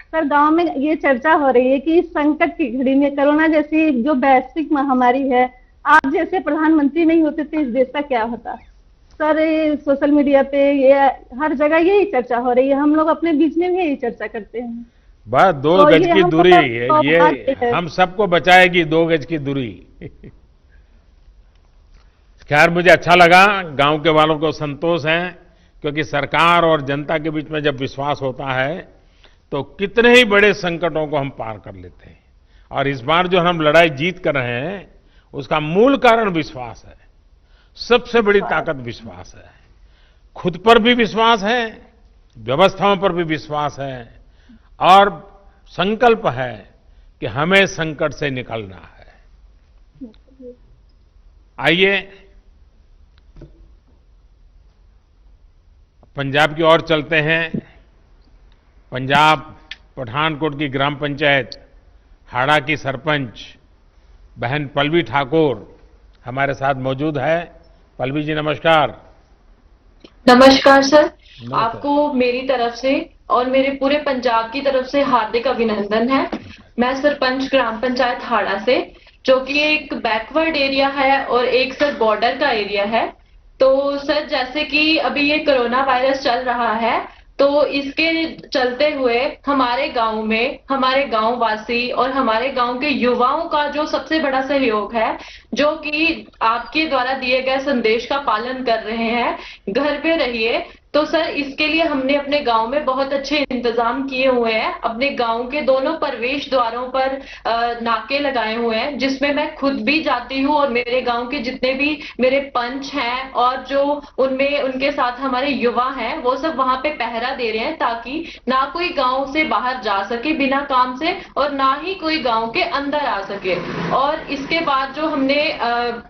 Speaker 7: सर गांव में ये चर्चा हो रही है कि इस संकट की घड़ी में कोरोना जैसी जो वैश्विक महामारी है, आप जैसे प्रधानमंत्री नहीं होते तो इस देश का क्या होता। सर ये सोशल मीडिया पे ये हर जगह यही चर्चा हो रही है, हम लोग अपने बीच में भी यही चर्चा करते हैं।
Speaker 2: बस 2
Speaker 7: तो
Speaker 2: गज
Speaker 7: ये
Speaker 2: की
Speaker 7: हमको
Speaker 2: दूरी
Speaker 7: तो
Speaker 2: है,
Speaker 7: सौभाग्य
Speaker 2: ये
Speaker 7: है।
Speaker 2: हम सबको बचाएगी 2 गज की दूरी। खैर मुझे अच्छा लगा, गांव के वालों को संतोष है, क्योंकि सरकार और जनता के बीच में जब विश्वास होता है तो कितने ही बड़े संकटों को हम पार कर लेते हैं। और इस बार जो हम लड़ाई जीत कर रहे हैं उसका मूल कारण विश्वास है। सबसे बड़ी ताकत विश्वास है। खुद पर भी विश्वास है, व्यवस्थाओं पर भी विश्वास है, और संकल्प है कि हमें संकट से निकलना है। आइए पंजाब की ओर चलते हैं। पंजाब पठानकोट की ग्राम पंचायत हाड़ा की सरपंच बहन पल्लवी ठाकुर हमारे साथ मौजूद है। पल्लवी जी नमस्कार।
Speaker 5: नमस्कार सर,
Speaker 2: नमस्कार।
Speaker 5: आपको मेरी तरफ से और मेरे पूरे पंजाब की तरफ से हार्दिक अभिनंदन है। मैं सरपंच ग्राम पंचायत हाड़ा से, जो कि एक बैकवर्ड एरिया है और एक सर बॉर्डर का एरिया है। तो सर जैसे कि अभी ये कोरोना वायरस चल रहा है, तो इसके चलते हुए हमारे गांव में हमारे गांव वासी और हमारे गांव के युवाओं का जो सबसे बड़ा सहयोग है, जो कि आपके द्वारा दिए गए संदेश का पालन कर रहे हैं, घर पे रहिए। तो सर इसके लिए हमने अपने गांव में बहुत अच्छे इंतजाम किए हुए हैं। अपने गांव के दोनों प्रवेश द्वारों पर नाके लगाए हुए हैं, जिसमें मैं खुद भी जाती हूँ और मेरे गांव के जितने भी मेरे पंच हैं और जो उनमें उनके साथ हमारे युवा हैं, वो सब वहां पे पहरा दे रहे हैं, ताकि ना कोई गांव से बाहर जा सके बिना काम से और ना ही कोई गांव के अंदर आ सके। और इसके बाद जो हमने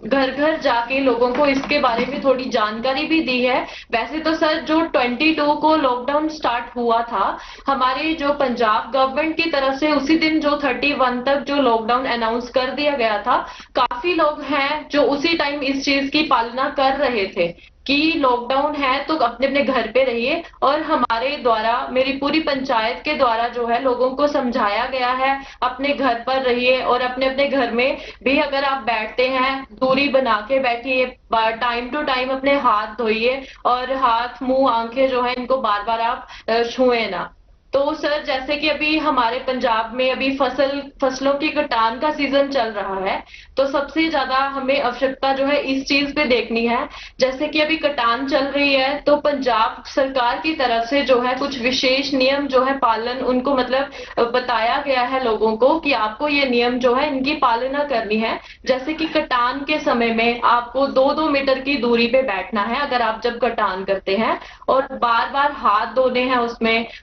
Speaker 5: घर घर जाके लोगों को इसके बारे में थोड़ी जानकारी भी दी है। वैसे तो सर जो 22 को लॉकडाउन स्टार्ट हुआ था हमारे जो पंजाब गवर्नमेंट की तरफ से, उसी दिन जो 31 तक जो लॉकडाउन अनाउंस कर दिया गया था, काफी लोग हैं जो उसी टाइम इस चीज की पालना कर रहे थे कि लॉकडाउन है तो अपने अपने घर पे रहिए। और हमारे द्वारा, मेरी पूरी पंचायत के द्वारा जो है लोगों को समझाया गया है अपने घर पर रहिए और अपने अपने घर में भी अगर आप बैठते हैं दूरी बना के बैठिए, टाइम टू टाइम अपने हाथ धोइए और हाथ मुंह आंखें जो है इनको बार बार आप छुए ना। तो सर जैसे कि अभी हमारे पंजाब में अभी फसलों की कटान का सीजन चल रहा है, तो सबसे ज्यादा हमें आवश्यकता जो है इस चीज पे देखनी है। जैसे कि अभी कटान चल रही है तो पंजाब सरकार की तरफ से जो है कुछ विशेष नियम जो है पालन उनको मतलब बताया गया है लोगों को कि आपको ये नियम जो है इनकी पालना करनी है। जैसे कि कटान के समय में आपको 2-2 मीटर की दूरी पे बैठना है अगर आप जब कटान करते हैं, और बार बार हाथ धोने हैं।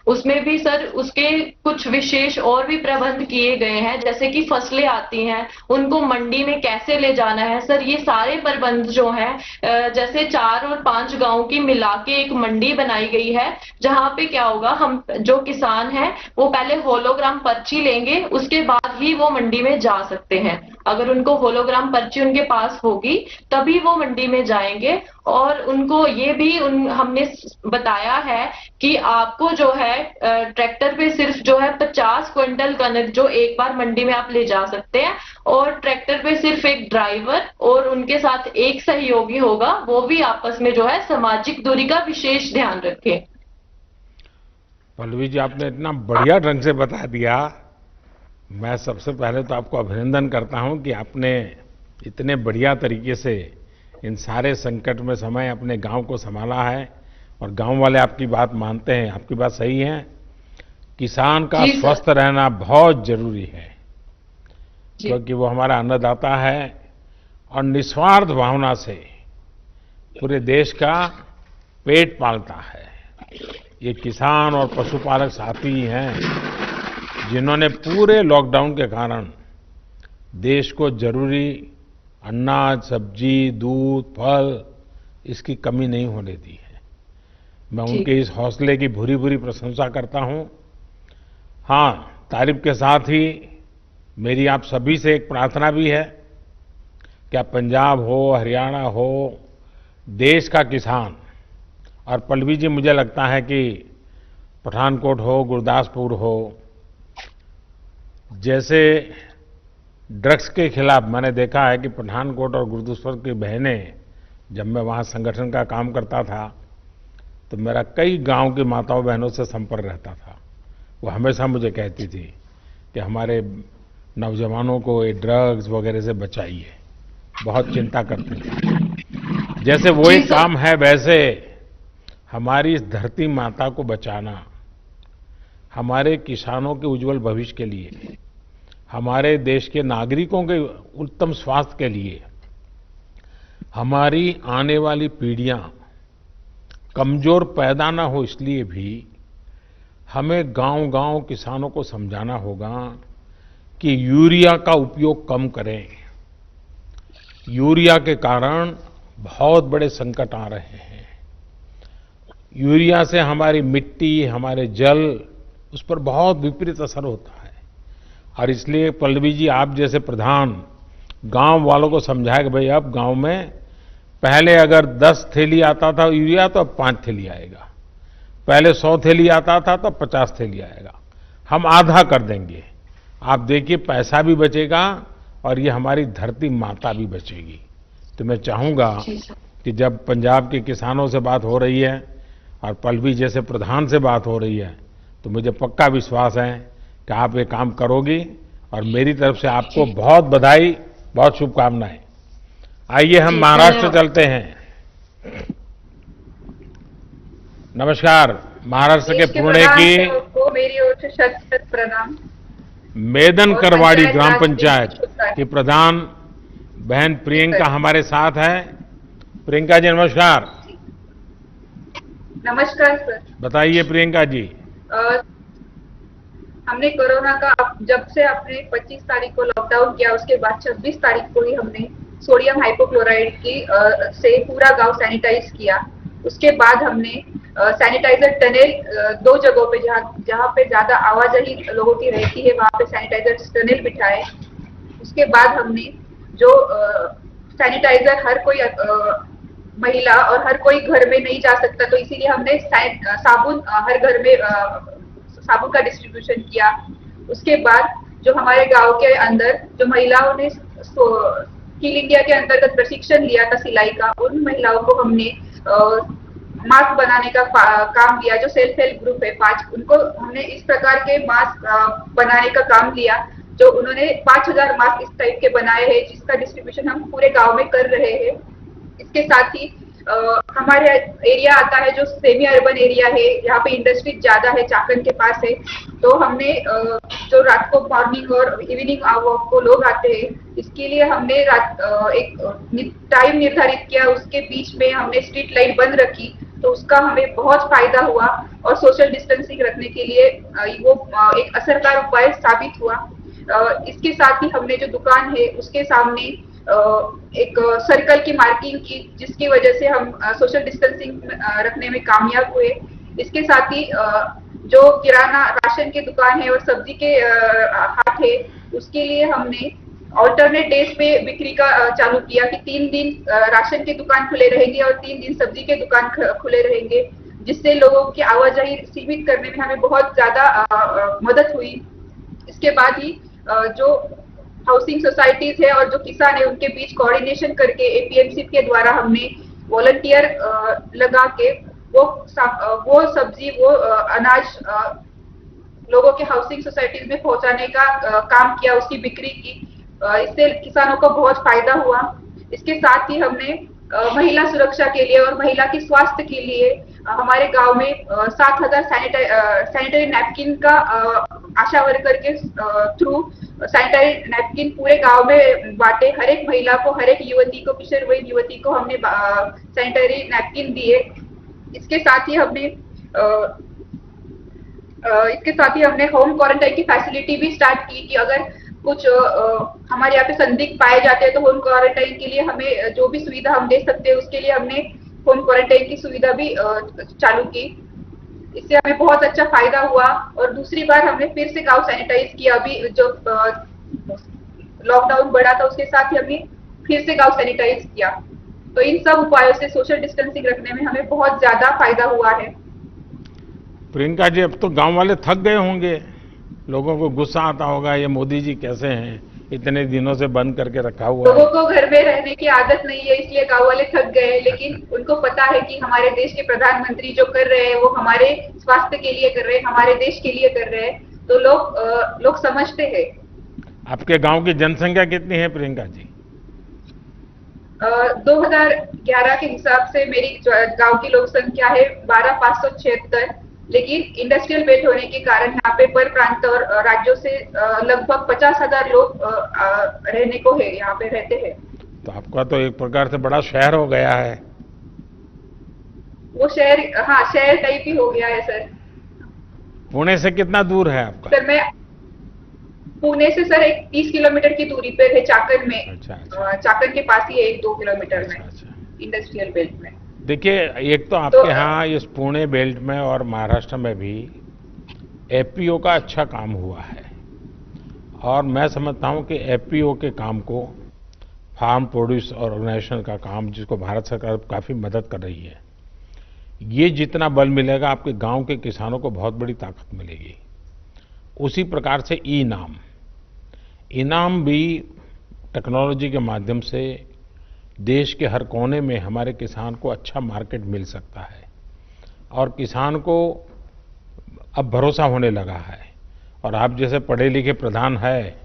Speaker 5: उसमें भी सर उसके कुछ विशेष और भी प्रबंध किए गए हैं। जैसे कि फसलें आती हैं उनको मंडी में कैसे ले जाना है, सर ये सारे प्रबंध जो हैं जैसे 4 और 5 गांव की मिला के एक मंडी बनाई गई है, जहां पे क्या होगा, हम जो किसान हैं वो पहले होलोग्राम पर्ची लेंगे, उसके बाद ही वो मंडी में जा सकते हैं। अगर उनको होलोग्राम पर्ची उनके पास होगी तभी वो मंडी में जाएंगे। और उनको ये भी हमने बताया है कि आपको जो है ट्रैक्टर पे सिर्फ जो है 50 क्विंटल कनक जो एक बार मंडी में आप ले जा सकते हैं, और ट्रैक्टर पे सिर्फ एक ड्राइवर और उनके साथ एक सहयोगी होगा, वो भी आपस में जो है सामाजिक दूरी का विशेष ध्यान रखें।
Speaker 2: पल्लवी जी आपने इतना बढ़िया ढंग से बता दिया। मैं सबसे पहले तो आपको अभिनंदन करता हूं कि आपने इतने बढ़िया तरीके से इन सारे संकट में समय अपने गांव को संभाला है और गांव वाले आपकी बात मानते हैं। आपकी बात सही है। किसान का
Speaker 5: जी सर।
Speaker 2: स्वस्थ रहना बहुत जरूरी है, क्योंकि वो हमारा अन्नदाता है और निस्वार्थ भावना से पूरे देश का पेट पालता है। ये किसान और पशुपालक साथी ही हैं जिन्होंने पूरे लॉकडाउन के कारण देश को जरूरी अनाज, सब्जी, दूध, फल इसकी कमी नहीं होने दी है। मैं उनके इस हौसले की भूरी भूरी प्रशंसा करता हूं। हाँ, तारीफ के साथ ही मेरी आप सभी से एक प्रार्थना भी है कि आप पंजाब हो, हरियाणा हो, देश का किसान, और पल्लवी जी मुझे लगता है कि पठानकोट हो, गुरदासपुर हो, जैसे ड्रग्स के खिलाफ मैंने देखा है कि पठानकोट और गुरदासपुर की बहनें, जब मैं वहाँ संगठन का काम करता था तो मेरा कई गांव की माताओं बहनों से संपर्क रहता था। वो हमेशा मुझे कहती थी कि हमारे नौजवानों को ये ड्रग्स वगैरह से बचाइए, बहुत चिंता करती थी। जैसे वो एक काम है, वैसे हमारी इस धरती माता को बचाना, हमारे किसानों के उज्जवल भविष्य के लिए, हमारे देश के नागरिकों के उत्तम स्वास्थ्य के लिए, हमारी आने वाली पीढ़ियां कमजोर पैदा ना हो, इसलिए भी हमें गांव-गांव किसानों को समझाना होगा कि यूरिया का उपयोग कम करें। यूरिया के कारण बहुत बड़े संकट आ रहे हैं। यूरिया से हमारी मिट्टी, हमारे जल, उस पर बहुत विपरीत असर होता है। और इसलिए पल्लवी जी, आप जैसे प्रधान गांव वालों को समझाए कि भाई अब गांव में पहले अगर 10 थैली आता था यूरिया तो अब 5 थैली आएगा, पहले 100 थैली आता था तो 50 थैली आएगा, हम आधा कर देंगे। आप देखिए पैसा भी बचेगा और ये हमारी धरती माता भी बचेगी। तो मैं चाहूंगा कि जब पंजाब के किसानों से बात हो रही है और पल्लवी जैसे प्रधान से बात हो रही है, तो मुझे पक्का विश्वास है कि आप ये काम करोगी और मेरी तरफ से आपको बहुत बधाई, बहुत शुभकामनाएं। आइए हम महाराष्ट्र चलते हैं। नमस्कार, महाराष्ट्र के पुणे की
Speaker 5: मेरी ओर से शत प्रणाम।
Speaker 2: मेदन करवाड़ी ग्राम पंचायत की प्रधान बहन प्रियंका हमारे साथ है। प्रियंका जी नमस्कार।
Speaker 5: नमस्कार सर।
Speaker 2: बताइए प्रियंका जी।
Speaker 5: हमने कोरोना का जब से आपने 25 तारीख को लॉकडाउन किया, उसके बाद 26 तारीख को ही हमने सोडियम हाइपोक्लोराइड की से पूरा गांव सैनिटाइज किया। उसके बाद हमने सैनिटाइजर टनल 2 जगहों पे जहाँ पे ज्यादा आवाजाही लोगों की रहती है वहां पे सैनिटाइजर टनल बिठाए। उसके बाद हमने जो सैनिटाइजर हर कोई महिला और हर कोई घर में नहीं जा सकता, तो इसीलिए हमने साबुन हर घर में साबुन का डिस्ट्रीब्यूशन किया। उसके बाद जो हमारे गांव के अंदर जो महिलाओं ने स्किल इंडिया के अंतर्गत प्रशिक्षण लिया था सिलाई का, उन महिलाओं को हमने मास्क बनाने का काम दिया। जो सेल्फ हेल्प ग्रुप है 5, उनको हमने इस प्रकार के मास्क बनाने का काम लिया, जो उन्होंने 5000 मास्क इस टाइप के बनाए हैं, जिसका डिस्ट्रीब्यूशन हम पूरे गांव में कर रहे हैं। इसके साथ ही हमारे एरिया आता है जो सेमी अर्बन एरिया है, यहाँ पे इंडस्ट्री ज्यादा है, चाकन के पास है, तो हमने जो रात को मॉर्निंग और इवनिंग वॉक को लोग आते हैं, इसके लिए हमने एक टाइम निर्धारित किया, उसके बीच में हमने स्ट्रीट लाइट बंद रखी, तो उसका हमें बहुत फायदा हुआ और सोशल डिस्टेंसिंग रखने के लिए वो एक असरदार उपाय साबित हुआ। इसके साथ ही हमने जो दुकान है उसके सामने एक सर्कल की मार्किंग की, जिसकी वजह से हम सोशल डिस्टेंसिंग रखने में कामयाब हुए। इसके साथ ही जो किराना राशन की दुकान है और सब्जी के हाट है, उसके लिए हमने ऑल्टरनेट डेज पे बिक्री का चालू किया कि 3 दिन राशन की दुकान खुले रहेंगे और 3 दिन सब्जी के दुकान खुले रहेंगे, जिससे लोगों की आवाजाही सीमित करने में हमें बहुत ज्यादा मदद हुई। इसके बाद ही जो हाउसिंग सोसाइटीज है और जो किसान है उनके बीच कोऑर्डिनेशन करके एपीएमसी के द्वारा हमने वॉलंटियर लगा के वो सब्जी वो अनाज लोगों के हाउसिंग सोसाइटीज में पहुंचाने का काम किया, उसकी बिक्री की। इससे किसानों को बहुत फायदा हुआ। इसके साथ ही हमने महिला सुरक्षा के लिए और महिला के स्वास्थ्य के लिए हमारे गांव में 7,000 सैनिटरी नैपकिन का आशा वर्कर के थ्रू सैनिटरी नैपकिन पूरे गांव में बांटे। हर एक महिला को, हर एक युवती को, किशोरवयीन युवती को हमने सैनिटरी नैपकिन दिए। इसके साथ ही हमने होम क्वारंटाइन की फैसिलिटी भी स्टार्ट की कि अगर कुछ हमारे यहाँ पे संदिग्ध पाए जाते हैं तो होम क्वारंटाइन के लिए हमें जो भी सुविधा हम दे सकते हैं उसके लिए हमने होम क्वारंटाइन की सुविधा भी चालू की। इससे हमें बहुत अच्छा फायदा हुआ। और दूसरी बार हमने फिर से गांव सैनिटाइज किया। अभी जो लॉकडाउन बढ़ा था उसके साथ ही हमने फिर से गांव सैनिटाइज किया। तो इन सब उपायों से सोशल डिस्टेंसिंग रखने में हमें बहुत ज्यादा फायदा हुआ है।
Speaker 2: प्रियंका जी, अब तो गांव वाले थक गए होंगे, लोगों को गुस्सा आता होगा, ये मोदी जी कैसे हैं, इतने दिनों से बंद करके रखा हुआ है।
Speaker 5: लोगों को घर में रहने की आदत नहीं है, इसलिए गांव वाले थक गए। लेकिन उनको पता है कि हमारे देश के प्रधानमंत्री जो कर रहे हैं वो हमारे स्वास्थ्य के लिए कर रहे हैं, हमारे देश के लिए कर रहे हैं। तो लोग समझते हैं। आपके
Speaker 2: गांव की जनसंख्या कितनी है प्रियंका जी?
Speaker 5: 2011 के हिसाब से मेरी गांव की लोक संख्या है 12,576, लेकिन इंडस्ट्रियल बेल्ट होने के कारण यहाँ पे पर प्रांत और राज्यों से लगभग 50,000 लोग रहने को है, यहाँ पे रहते हैं।
Speaker 2: तो आपका तो एक प्रकार से बड़ा शहर हो गया है।
Speaker 5: वो शहर टाइप ही हो गया है सर।
Speaker 2: पुणे से कितना दूर है आपका?
Speaker 5: सर मैं पुणे से सर 30 किलोमीटर की दूरी पे है, चाकन में। अच्छा। चाकन के पास ही है, 1-2 किलोमीटर में। इंडस्ट्रियल बेल्ट में।
Speaker 2: देखिए, एक तो आपके यहाँ इस पुणे बेल्ट में और महाराष्ट्र में भी एफपीओ का अच्छा काम हुआ है। और मैं समझता हूँ कि एफपीओ के काम को, फार्म प्रोड्यूस ऑर्गेनाइजेशन का काम, जिसको भारत सरकार काफ़ी मदद कर रही है, ये जितना बल मिलेगा आपके गांव के किसानों को बहुत बड़ी ताकत मिलेगी। उसी प्रकार से इनाम भी टेक्नोलॉजी के माध्यम से देश के हर कोने में हमारे किसान को अच्छा मार्केट मिल सकता है। और किसान को अब भरोसा होने लगा है। और आप जैसे पढ़े लिखे प्रधान है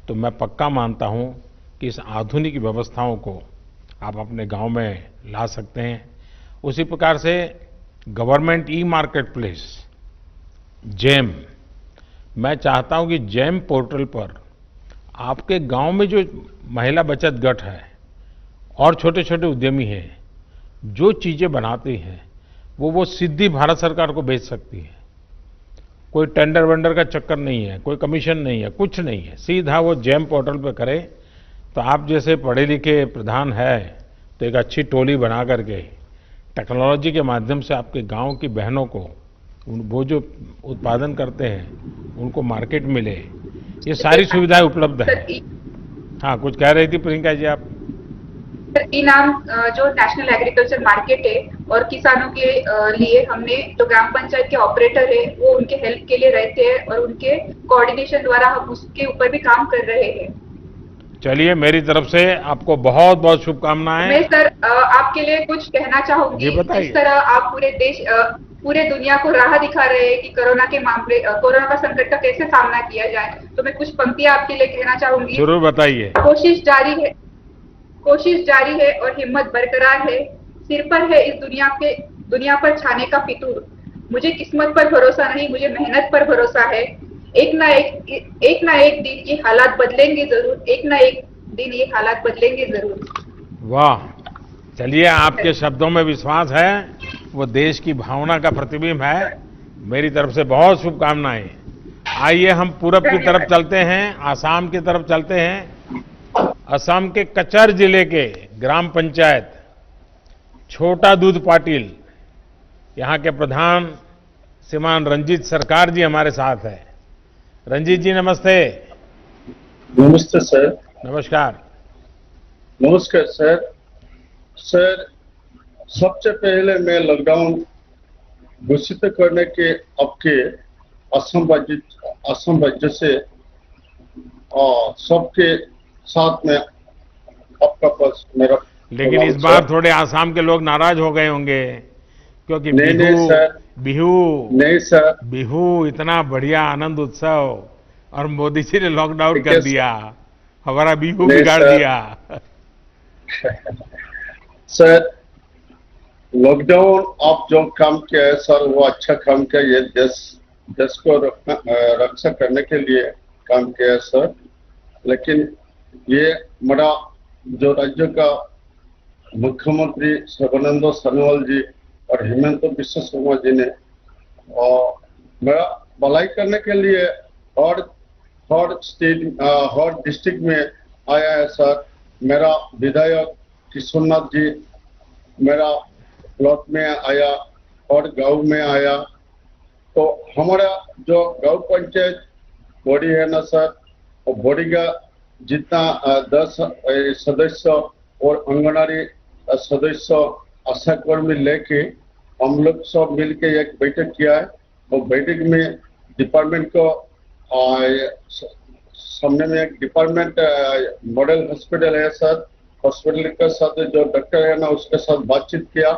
Speaker 2: तो मैं पक्का मानता हूं कि इस आधुनिक व्यवस्थाओं को आप अपने गांव में ला सकते हैं। उसी प्रकार से government e market place GeM, मैं चाहता हूं कि जेम पोर्टल पर आपके गांव में जो महिला बचत गट है और छोटे छोटे उद्यमी हैं, जो चीज़ें बनाती हैं वो सीधी भारत सरकार को बेच सकती है। कोई टेंडर वेंडर का चक्कर नहीं है, कोई कमीशन नहीं है, कुछ नहीं है, सीधा वो जेम पोर्टल पे करे। तो आप जैसे पढ़े लिखे प्रधान है तो एक अच्छी टोली बना करके टेक्नोलॉजी के माध्यम से आपके गांव की बहनों को वो जो उत्पादन करते हैं उनको मार्केट मिले, ये सारी सुविधाएं उपलब्ध है। हाँ, कुछ कह रही थी प्रियंका जी आप?
Speaker 5: इनाम जो नेशनल एग्रीकल्चर मार्केट है और किसानों के लिए हमने जो ग्राम पंचायत के ऑपरेटर है वो उनके हेल्प के लिए रहते हैं और उनके कोऑर्डिनेशन द्वारा हम उसके ऊपर भी काम कर रहे हैं।
Speaker 2: चलिए, मेरी तरफ से आपको बहुत बहुत शुभकामनाएं।
Speaker 5: मैं सर आपके लिए कुछ कहना चाहूंगी। इस तरह आप पूरे दुनिया को राह दिखा रहे हैं कि कोरोना का संकट का कैसे सामना किया जाए। तो मैं कुछ पंक्तियां आपके लिए कहना चाहूंगी।
Speaker 2: जरूर बताइए।
Speaker 5: कोशिश जारी है और हिम्मत बरकरार है। सिर पर है इस दुनिया पर छाने का फितूर। मुझे किस्मत पर भरोसा नहीं, मुझे मेहनत पर भरोसा है। एक ना एक दिन ये हालात बदलेंगे जरूर। एक ना एक दिन ये हालात बदलेंगे जरूर।
Speaker 2: वाह, चलिए, आपके शब्दों में विश्वास है, वो देश की भावना का प्रतिबिंब है। मेरी तरफ से बहुत शुभकामनाएं। आइए हम पूरब की तरफ चलते हैं, आसाम की तरफ चलते हैं। असम के कचर जिले के ग्राम पंचायत छोटा दूध पाटिल, यहाँ के प्रधान श्रीमान रंजीत सरकार जी हमारे साथ है। रंजीत जी नमस्ते।
Speaker 8: नमस्ते सर।
Speaker 2: नमस्कार।
Speaker 8: नमस्कार सर। सर, सबसे पहले मैं लॉकडाउन घोषित करने के आपके असम राज्य से सबके साथ में आपका पास मेरा,
Speaker 2: लेकिन इस बार थोड़े आसाम के लोग नाराज हो गए होंगे क्योंकि बिहू इतना बढ़िया आनंद उत्सव और मोदी जी ने लॉकडाउन कर दिया, हमारा बिहू बिगाड़ दिया।
Speaker 8: सर, लॉकडाउन आप जो काम किया है सर, वो अच्छा काम किया। ये देश को रक्षा करने के लिए काम किया है सर। लेकिन ये हमारा जो राज्य का मुख्यमंत्री सर्बानंद सोनोवाल जी और हेमंत बिश्व शर्मा जी ने मेरा भलाई करने के लिए हर स्टेट हर डिस्ट्रिक्ट में आया है सर। मेरा विधायक किशोरनाथ जी मेरा ब्लॉक में आया और गांव में आया। तो हमारा जो गांव पंचायत बॉडी है ना सर, वो बॉडी का जितना 10 सदस्य और आंगनबाड़ी सदस्य आशा कर्मी लेके हम लोग सब मिलके एक बैठक किया है। और बैठक में डिपार्टमेंट को सामने में एक डिपार्टमेंट मॉडल हॉस्पिटल है सर, हॉस्पिटल के साथ जो डॉक्टर है ना उसके साथ बातचीत किया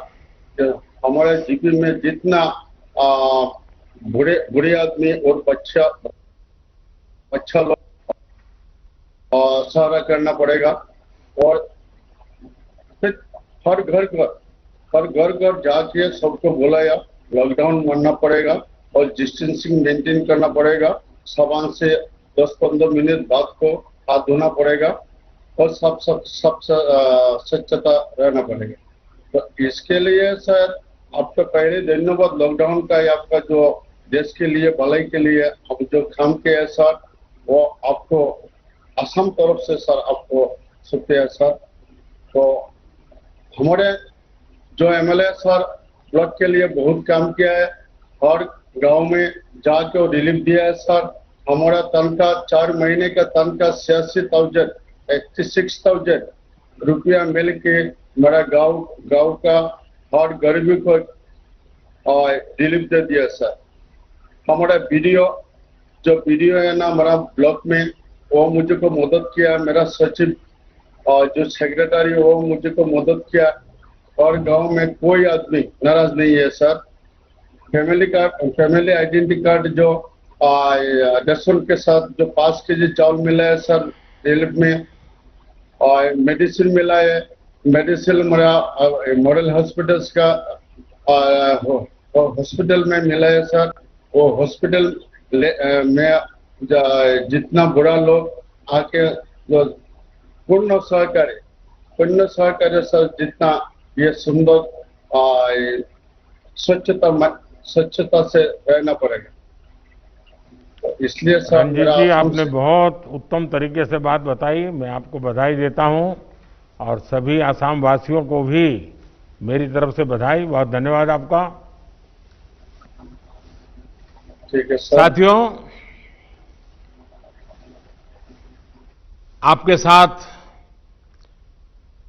Speaker 8: कि हमारे जीपी में जितना बूढ़े आदमी और बच्चा लोग सहारा करना पड़ेगा। और फिर हर घर जाके सबको बुलाया, लॉकडाउन मानना पड़ेगा और डिस्टेंसिंग मेंटेन करना पड़ेगा। सामान से 10-15 मिनट बाद को हाथ धोना पड़ेगा और सब स्वच्छता रहना पड़ेगा। तो इसके लिए सर आपका पहले धन्यवाद। लॉकडाउन का आपका जो देश के लिए भलाई के लिए हम जो काम किया है सर, वो आपको असम तरफ से सर आपको शुक्रिया सर। तो हमारे जो एमएलए सर ब्लॉक के लिए बहुत काम किया है और गांव में जाके रिलीफ दिया है सर। हमारा तनख्वाह 4 महीने का तनख्वाह 86,000 रुपया मिल के मेरा गांव का हर गरीबी को रिलीफ दे दिया सर। हमारा वीडियो है ना हमारा ब्लॉक में, वो मुझे को मदद किया। मेरा सचिव और जो सेक्रेटरी वो मुझे को मदद किया। और गांव में कोई आदमी नाराज नहीं है सर। फैमिली आइडेंटिटी कार्ड जो रेशन के साथ जो 5 केजी चावल मिला है सर रिलीफ में, और मेडिसिन मिला है। मेडिसिन मेरा मॉडल हॉस्पिटल्स का हॉस्पिटल में मिला है सर। वो हॉस्पिटल में जितना बुरा लोग आके जो पूर्ण सहकारी सर, जितना ये सुंदर स्वच्छता से रहना पड़ेगा। तो इसलिए सर
Speaker 2: रंजीत जी आपने बहुत उत्तम तरीके से बात बताई, मैं आपको बधाई देता हूं और सभी आसाम वासियों को भी मेरी तरफ से बधाई। बहुत धन्यवाद आपका।
Speaker 8: ठीक है सर।
Speaker 2: साथियों, आपके साथ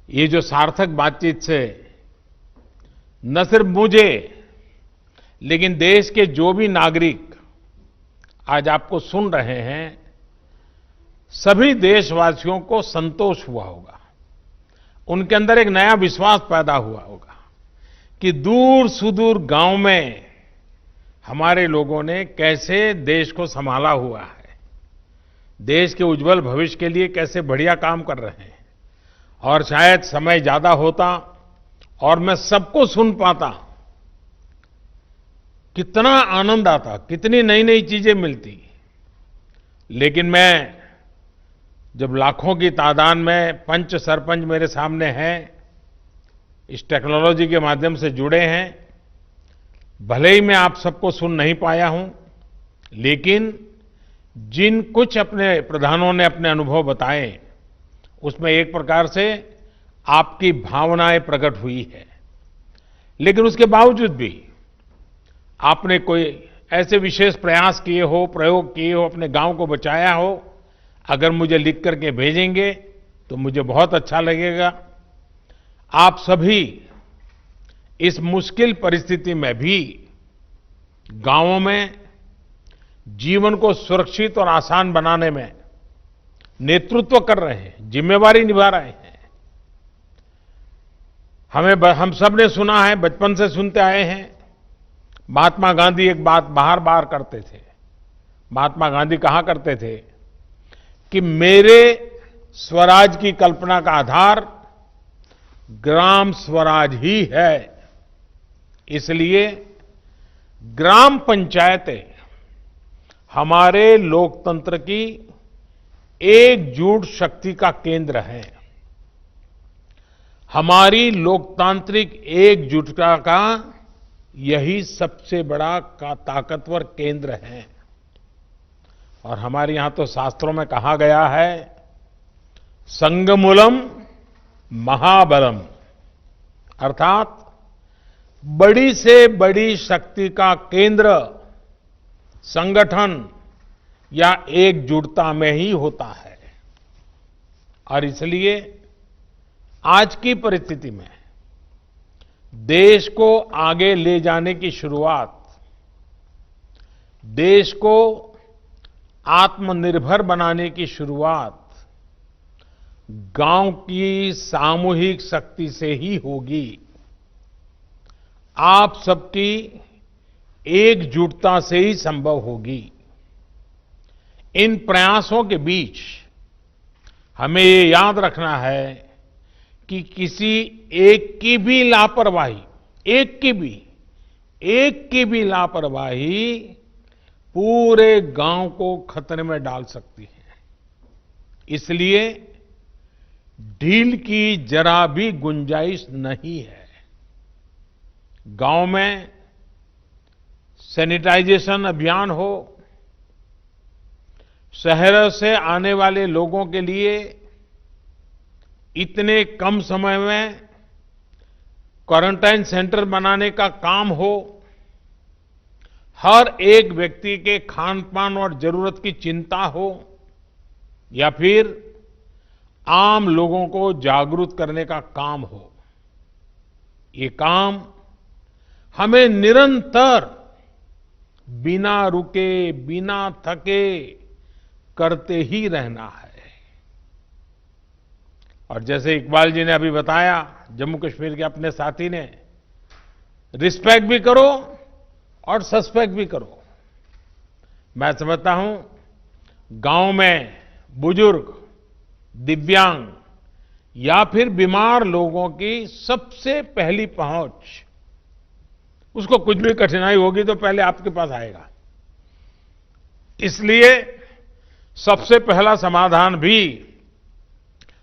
Speaker 2: ये जो सार्थक बातचीत से न सिर्फ मुझे लेकिन देश के जो भी नागरिक आज आपको सुन रहे हैं, सभी देशवासियों को संतोष हुआ होगा। उनके अंदर एक नया विश्वास पैदा हुआ होगा कि दूर सुदूर गांव में हमारे लोगों ने कैसे देश को संभाला हुआ है, देश के उज्जवल भविष्य के लिए कैसे बढ़िया काम कर रहे हैं। और शायद समय ज्यादा होता और मैं सबको सुन पाता, कितना आनंद आता, कितनी नई नई चीजें मिलती। लेकिन मैं जब लाखों की तादाद में पंच सरपंच मेरे सामने हैं, इस टेक्नोलॉजी के माध्यम से जुड़े हैं, भले ही मैं आप सबको सुन नहीं पाया हूं, लेकिन जिन कुछ अपने प्रधानों ने अपने अनुभव बताए, उसमें एक प्रकार से आपकी भावनाएं प्रकट हुई है। लेकिन उसके बावजूद भी आपने कोई ऐसे विशेष प्रयास किए हो, प्रयोग किए हो, अपने गांव को बचाया हो, अगर मुझे लिख करके भेजेंगे तो मुझे बहुत अच्छा लगेगा। आप सभी इस मुश्किल परिस्थिति में भी गांवों में जीवन को सुरक्षित और आसान बनाने में नेतृत्व कर रहे हैं, जिम्मेवारी निभा रहे हैं। हम सब ने सुना है, बचपन से सुनते आए हैं, महात्मा गांधी एक बात बार बार करते थे। महात्मा गांधी कहा करते थे कि मेरे स्वराज की कल्पना का आधार ग्राम स्वराज ही है। इसलिए ग्राम पंचायतें हमारे लोकतंत्र की एकजुट शक्ति का केंद्र है। हमारी लोकतांत्रिक एकजुटता का यही सबसे बड़ा ताकतवर केंद्र है। और हमारे यहां तो शास्त्रों में कहा गया है, संगमूलम महाबलम, अर्थात बड़ी से बड़ी शक्ति का केंद्र संगठन या एकजुटता में ही होता है। और इसलिए आज की परिस्थिति में देश को आगे ले जाने की शुरुआत, देश को आत्मनिर्भर बनाने की शुरुआत गांव की सामूहिक शक्ति से ही होगी। आप सबकी एकजुटता से ही संभव होगी। इन प्रयासों के बीच हमें ये याद रखना है कि किसी एक की भी लापरवाही, एक की भी लापरवाही पूरे गांव को खतरे में डाल सकती है। इसलिए ढील की जरा भी गुंजाइश नहीं है। गांव में सैनिटाइजेशन अभियान हो, शहरों से आने वाले लोगों के लिए इतने कम समय में क्वारंटाइन सेंटर बनाने का काम हो, हर एक व्यक्ति के खान पान और जरूरत की चिंता हो, या फिर आम लोगों को जागरूक करने का काम हो, ये काम हमें निरंतर बिना रुके, बिना थके करते ही रहना है। और जैसे इकबाल जी ने अभी बताया, जम्मू कश्मीर के अपने साथी ने, रिस्पेक्ट भी करो और सस्पेक्ट भी करो। मैं समझता हूं गांव में बुजुर्ग, दिव्यांग या फिर बीमार लोगों की सबसे पहली पहुंच, उसको कुछ भी कठिनाई होगी तो पहले आपके पास आएगा। इसलिए सबसे पहला समाधान भी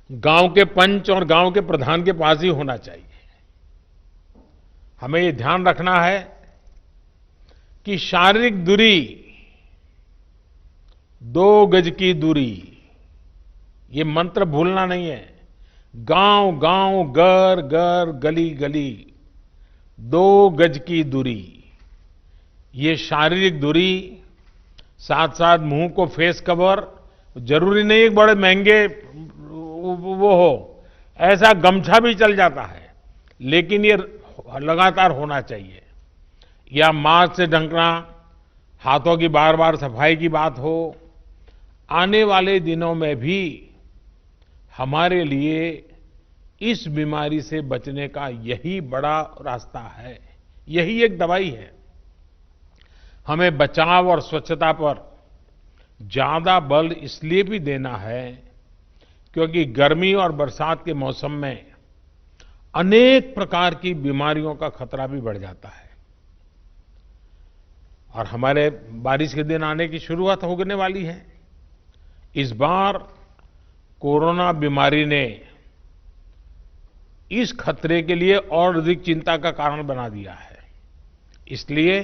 Speaker 2: गांव के पंच और गांव के प्रधान के पास ही होना चाहिए। हमें ये ध्यान रखना है कि शारीरिक दूरी, 2 गज की दूरी, ये मंत्र भूलना नहीं है। गांव गांव, घर घर, गली गली, 2 गज की दूरी, ये शारीरिक दूरी, साथ साथ मुंह को फेस कवर, जरूरी नहीं है बड़े महंगे वो हो, ऐसा गमछा भी चल जाता है, लेकिन ये लगातार होना चाहिए। या मास्क से ढकना, हाथों की बार बार सफाई की बात हो। आने वाले दिनों में भी हमारे लिए इस बीमारी से बचने का यही बड़ा रास्ता है, यही एक दवाई है। हमें बचाव और स्वच्छता पर ज्यादा बल इसलिए भी देना है क्योंकि गर्मी और बरसात के मौसम में अनेक प्रकार की बीमारियों का खतरा भी बढ़ जाता है। और हमारे बारिश के दिन आने की शुरुआत होने वाली है। इस बार कोरोना बीमारी ने इस खतरे के लिए और अधिक चिंता का कारण बना दिया है। इसलिए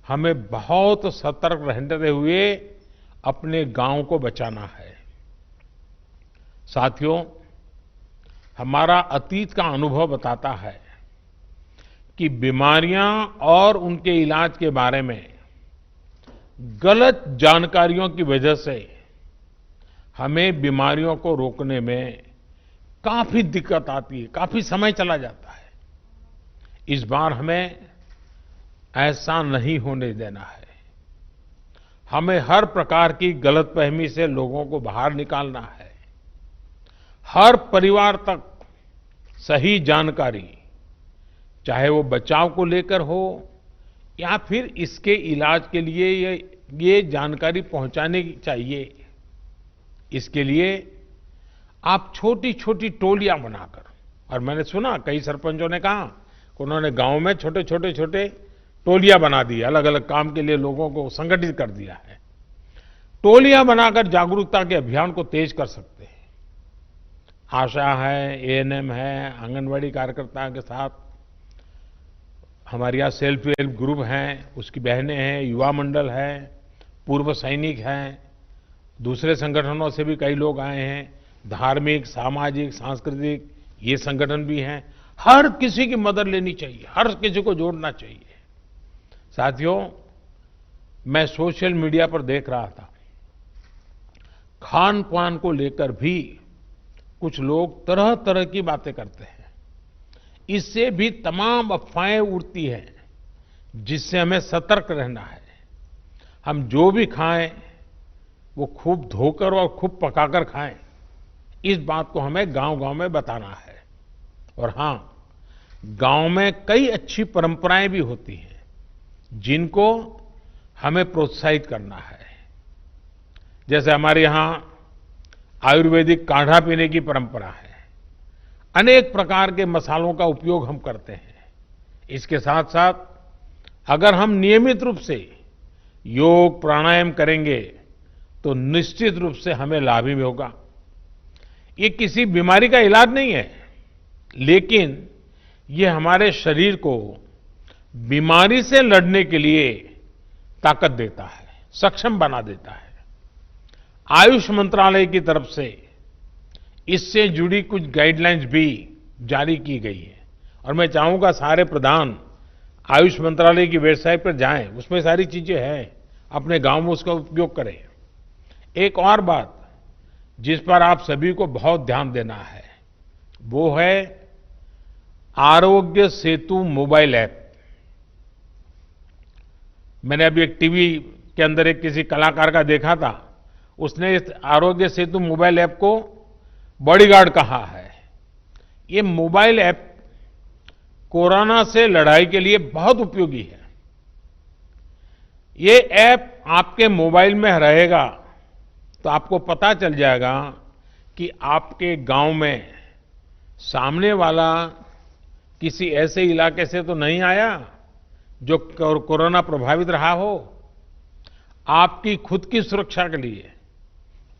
Speaker 2: हमें बहुत सतर्क रहते हुए अपने गांव को बचाना है। साथियों, हमारा अतीत का अनुभव बताता है कि बीमारियां और उनके इलाज के बारे में गलत जानकारियों की वजह से हमें बीमारियों को रोकने में काफी दिक्कत आती है, काफी समय चला जाता है। इस बार हमें ऐसा नहीं होने देना है। हमें हर प्रकार की गलतफहमी से लोगों को बाहर निकालना है। हर परिवार तक सही जानकारी, चाहे वो बचाव को लेकर हो या फिर इसके इलाज के लिए ये जानकारी पहुंचाने की चाहिए। इसके लिए आप छोटी छोटी टोलियां बनाकर और मैंने सुना कई सरपंचों ने कहा कि उन्होंने गांव में छोटे टोलियां बना दी, अलग अलग काम के लिए लोगों को संगठित कर दिया है। टोलियां बनाकर जागरूकता के अभियान को तेज कर सकते हैं। आशा है, एएनएम है, आंगनवाड़ी कार्यकर्ता के साथ हमारे यहाँ सेल्फ हेल्प ग्रुप हैं, उसकी बहनें हैं, युवा मंडल है, पूर्व सैनिक हैं, दूसरे संगठनों से भी कई लोग आए हैं, धार्मिक, सामाजिक, सांस्कृतिक ये संगठन भी हैं। हर किसी की मदद लेनी चाहिए, हर किसी को जोड़ना चाहिए। साथियों, मैं सोशल मीडिया पर देख रहा था, खान पान को लेकर भी कुछ लोग तरह तरह की बातें करते हैं। इससे भी तमाम अफवाहें उड़ती हैं, जिससे हमें सतर्क रहना है। हम जो भी खाएं वो खूब धोकर और खूब पकाकर खाएं, इस बात को हमें गांव-गांव में बताना है। और हां, गांव में कई अच्छी परंपराएं भी होती हैं, जिनको हमें प्रोत्साहित करना है। जैसे हमारे यहां आयुर्वेदिक काढ़ा पीने की परंपरा है, अनेक प्रकार के मसालों का उपयोग हम करते हैं। इसके साथ साथ अगर हम नियमित रूप से योग प्राणायाम करेंगे तो निश्चित रूप से हमें लाभ ही होगा। ये किसी बीमारी का इलाज नहीं है, लेकिन ये हमारे शरीर को बीमारी से लड़ने के लिए ताकत देता है, सक्षम बना देता है। आयुष मंत्रालय की तरफ से इससे जुड़ी कुछ गाइडलाइंस भी जारी की गई है और मैं चाहूंगा सारे प्रधान आयुष मंत्रालय की वेबसाइट पर जाएं, उसमें सारी चीजें हैं, अपने गांव में उसका उपयोग करें। एक और बात जिस पर आप सभी को बहुत ध्यान देना है, वो है आरोग्य सेतु मोबाइल ऐप। मैंने अभी एक टीवी के अंदर एक किसी कलाकार का देखा था, उसने इस आरोग्य सेतु मोबाइल ऐप को बॉडीगार्ड कहा है। ये मोबाइल ऐप कोरोना से लड़ाई के लिए बहुत उपयोगी है। ये ऐप आपके मोबाइल में रहेगा तो आपको पता चल जाएगा कि आपके गांव में सामने वाला किसी ऐसे इलाके से तो नहीं आया जो कोरोना प्रभावित रहा हो। आपकी खुद की सुरक्षा के लिए,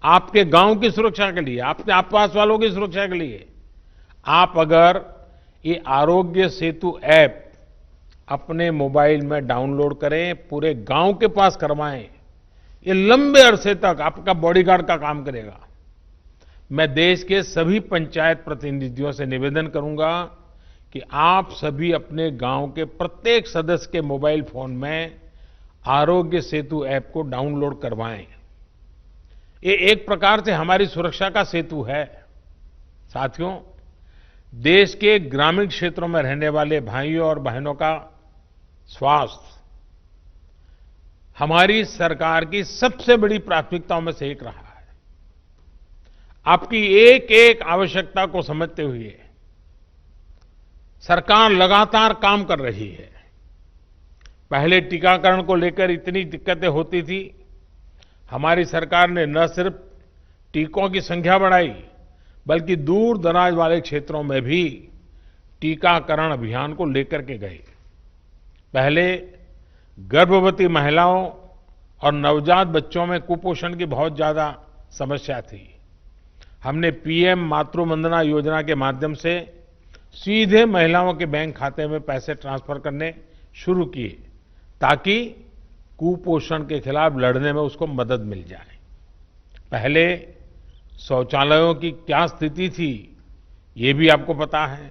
Speaker 2: आपके गांव की सुरक्षा के लिए, आपके आसपास वालों की सुरक्षा के लिए आप अगर ये आरोग्य सेतु ऐप अपने मोबाइल में डाउनलोड करें, पूरे गांव के पास करवाएं, ये लंबे अरसे तक आपका बॉडीगार्ड का काम करेगा। मैं देश के सभी पंचायत प्रतिनिधियों से निवेदन करूंगा कि आप सभी अपने गांव के प्रत्येक सदस्य के मोबाइल फोन में आरोग्य सेतु ऐप को डाउनलोड करवाएं। ये एक प्रकार से हमारी सुरक्षा का सेतु है। साथियों, देश के ग्रामीण क्षेत्रों में रहने वाले भाइयों और बहनों का स्वास्थ्य हमारी सरकार की सबसे बड़ी प्राथमिकताओं में से एक रहा है। आपकी एक एक आवश्यकता को समझते हुए सरकार लगातार काम कर रही है। पहले टीकाकरण को लेकर इतनी दिक्कतें होती थी, हमारी सरकार ने न सिर्फ टीकों की संख्या बढ़ाई, बल्कि दूर दराज वाले क्षेत्रों में भी टीकाकरण अभियान को लेकर के गए। पहले गर्भवती महिलाओं और नवजात बच्चों में कुपोषण की बहुत ज्यादा समस्या थी। हमने पीएम मातृ वंदना योजना के माध्यम से सीधे महिलाओं के बैंक खाते में पैसे ट्रांसफर करने शुरू किए, ताकि कुपोषण के खिलाफ लड़ने में उसको मदद मिल जाए। पहले शौचालयों की क्या स्थिति थी, ये भी आपको पता है।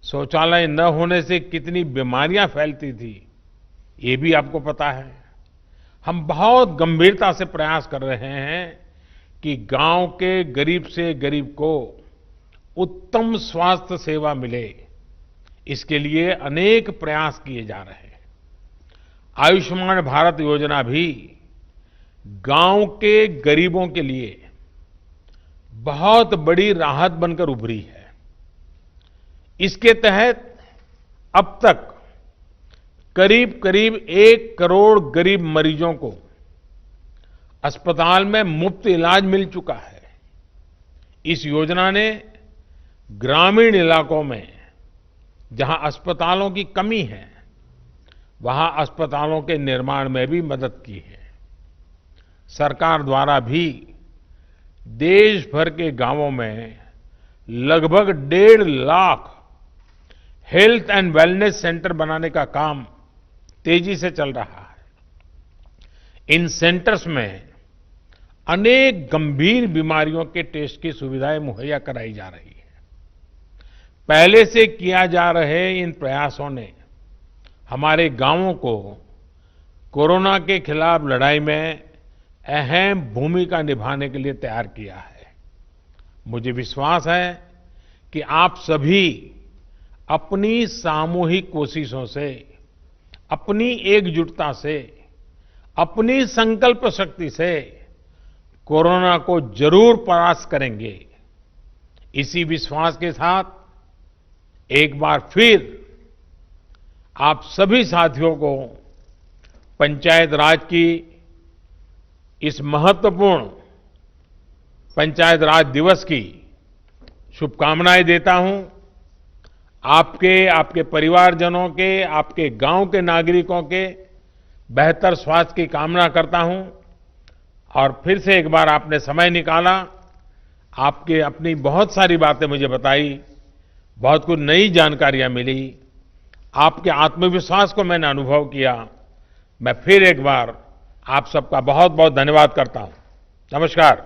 Speaker 2: शौचालय न होने से कितनी बीमारियां फैलती थी, ये भी आपको पता है। हम बहुत गंभीरता से प्रयास कर रहे हैं कि गांव के गरीब से गरीब को उत्तम स्वास्थ्य सेवा मिले। इसके लिए अनेक प्रयास किए जा रहे हैं। आयुष्मान भारत योजना भी गांव के गरीबों के लिए बहुत बड़ी राहत बनकर उभरी है। इसके तहत अब तक करीब करीब 1 करोड़ गरीब मरीजों को अस्पताल में मुफ्त इलाज मिल चुका है। इस योजना ने ग्रामीण इलाकों में जहां अस्पतालों की कमी है, वहां अस्पतालों के निर्माण में भी मदद की है। सरकार द्वारा भी देश भर के गांवों में लगभग 1.5 lakh health and wellness centre बनाने का काम तेजी से चल रहा है। इन सेंटर्स में अनेक गंभीर बीमारियों के टेस्ट की सुविधाएं मुहैया कराई जा रही है। पहले से किया जा रहे इन प्रयासों ने हमारे गांवों को कोरोना के खिलाफ लड़ाई में अहम भूमिका निभाने के लिए तैयार किया है। मुझे विश्वास है कि आप सभी अपनी सामूहिक कोशिशों से, अपनी एकजुटता से, अपनी संकल्प शक्ति से कोरोना को जरूर परास्त करेंगे। इसी विश्वास के साथ एक बार फिर आप सभी साथियों को पंचायत राज की इस महत्वपूर्ण पंचायत राज दिवस की शुभकामनाएं देता हूं। आपके परिवारजनों के, आपके गांव के नागरिकों के बेहतर स्वास्थ्य की कामना करता हूं। और फिर से एक बार आपने समय निकाला, आपके अपनी बहुत सारी बातें मुझे बताई, बहुत कुछ नई जानकारियां मिली, आपके आत्मविश्वास को मैंने अनुभव किया। मैं फिर एक बार आप सबका बहुत बहुत धन्यवाद करता हूं। नमस्कार।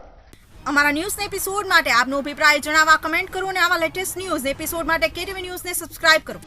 Speaker 1: અમારા ન્યૂઝના એપિસોડ માટે આપનો અભિપ્રાય જણાવવા કમેન્ટ કરો અને આવા લેટેસ્ટ ન્યૂઝ એપિસોડ માટે કેટીવી ન્યૂઝને સબસ્ક્રાઇબ કરો।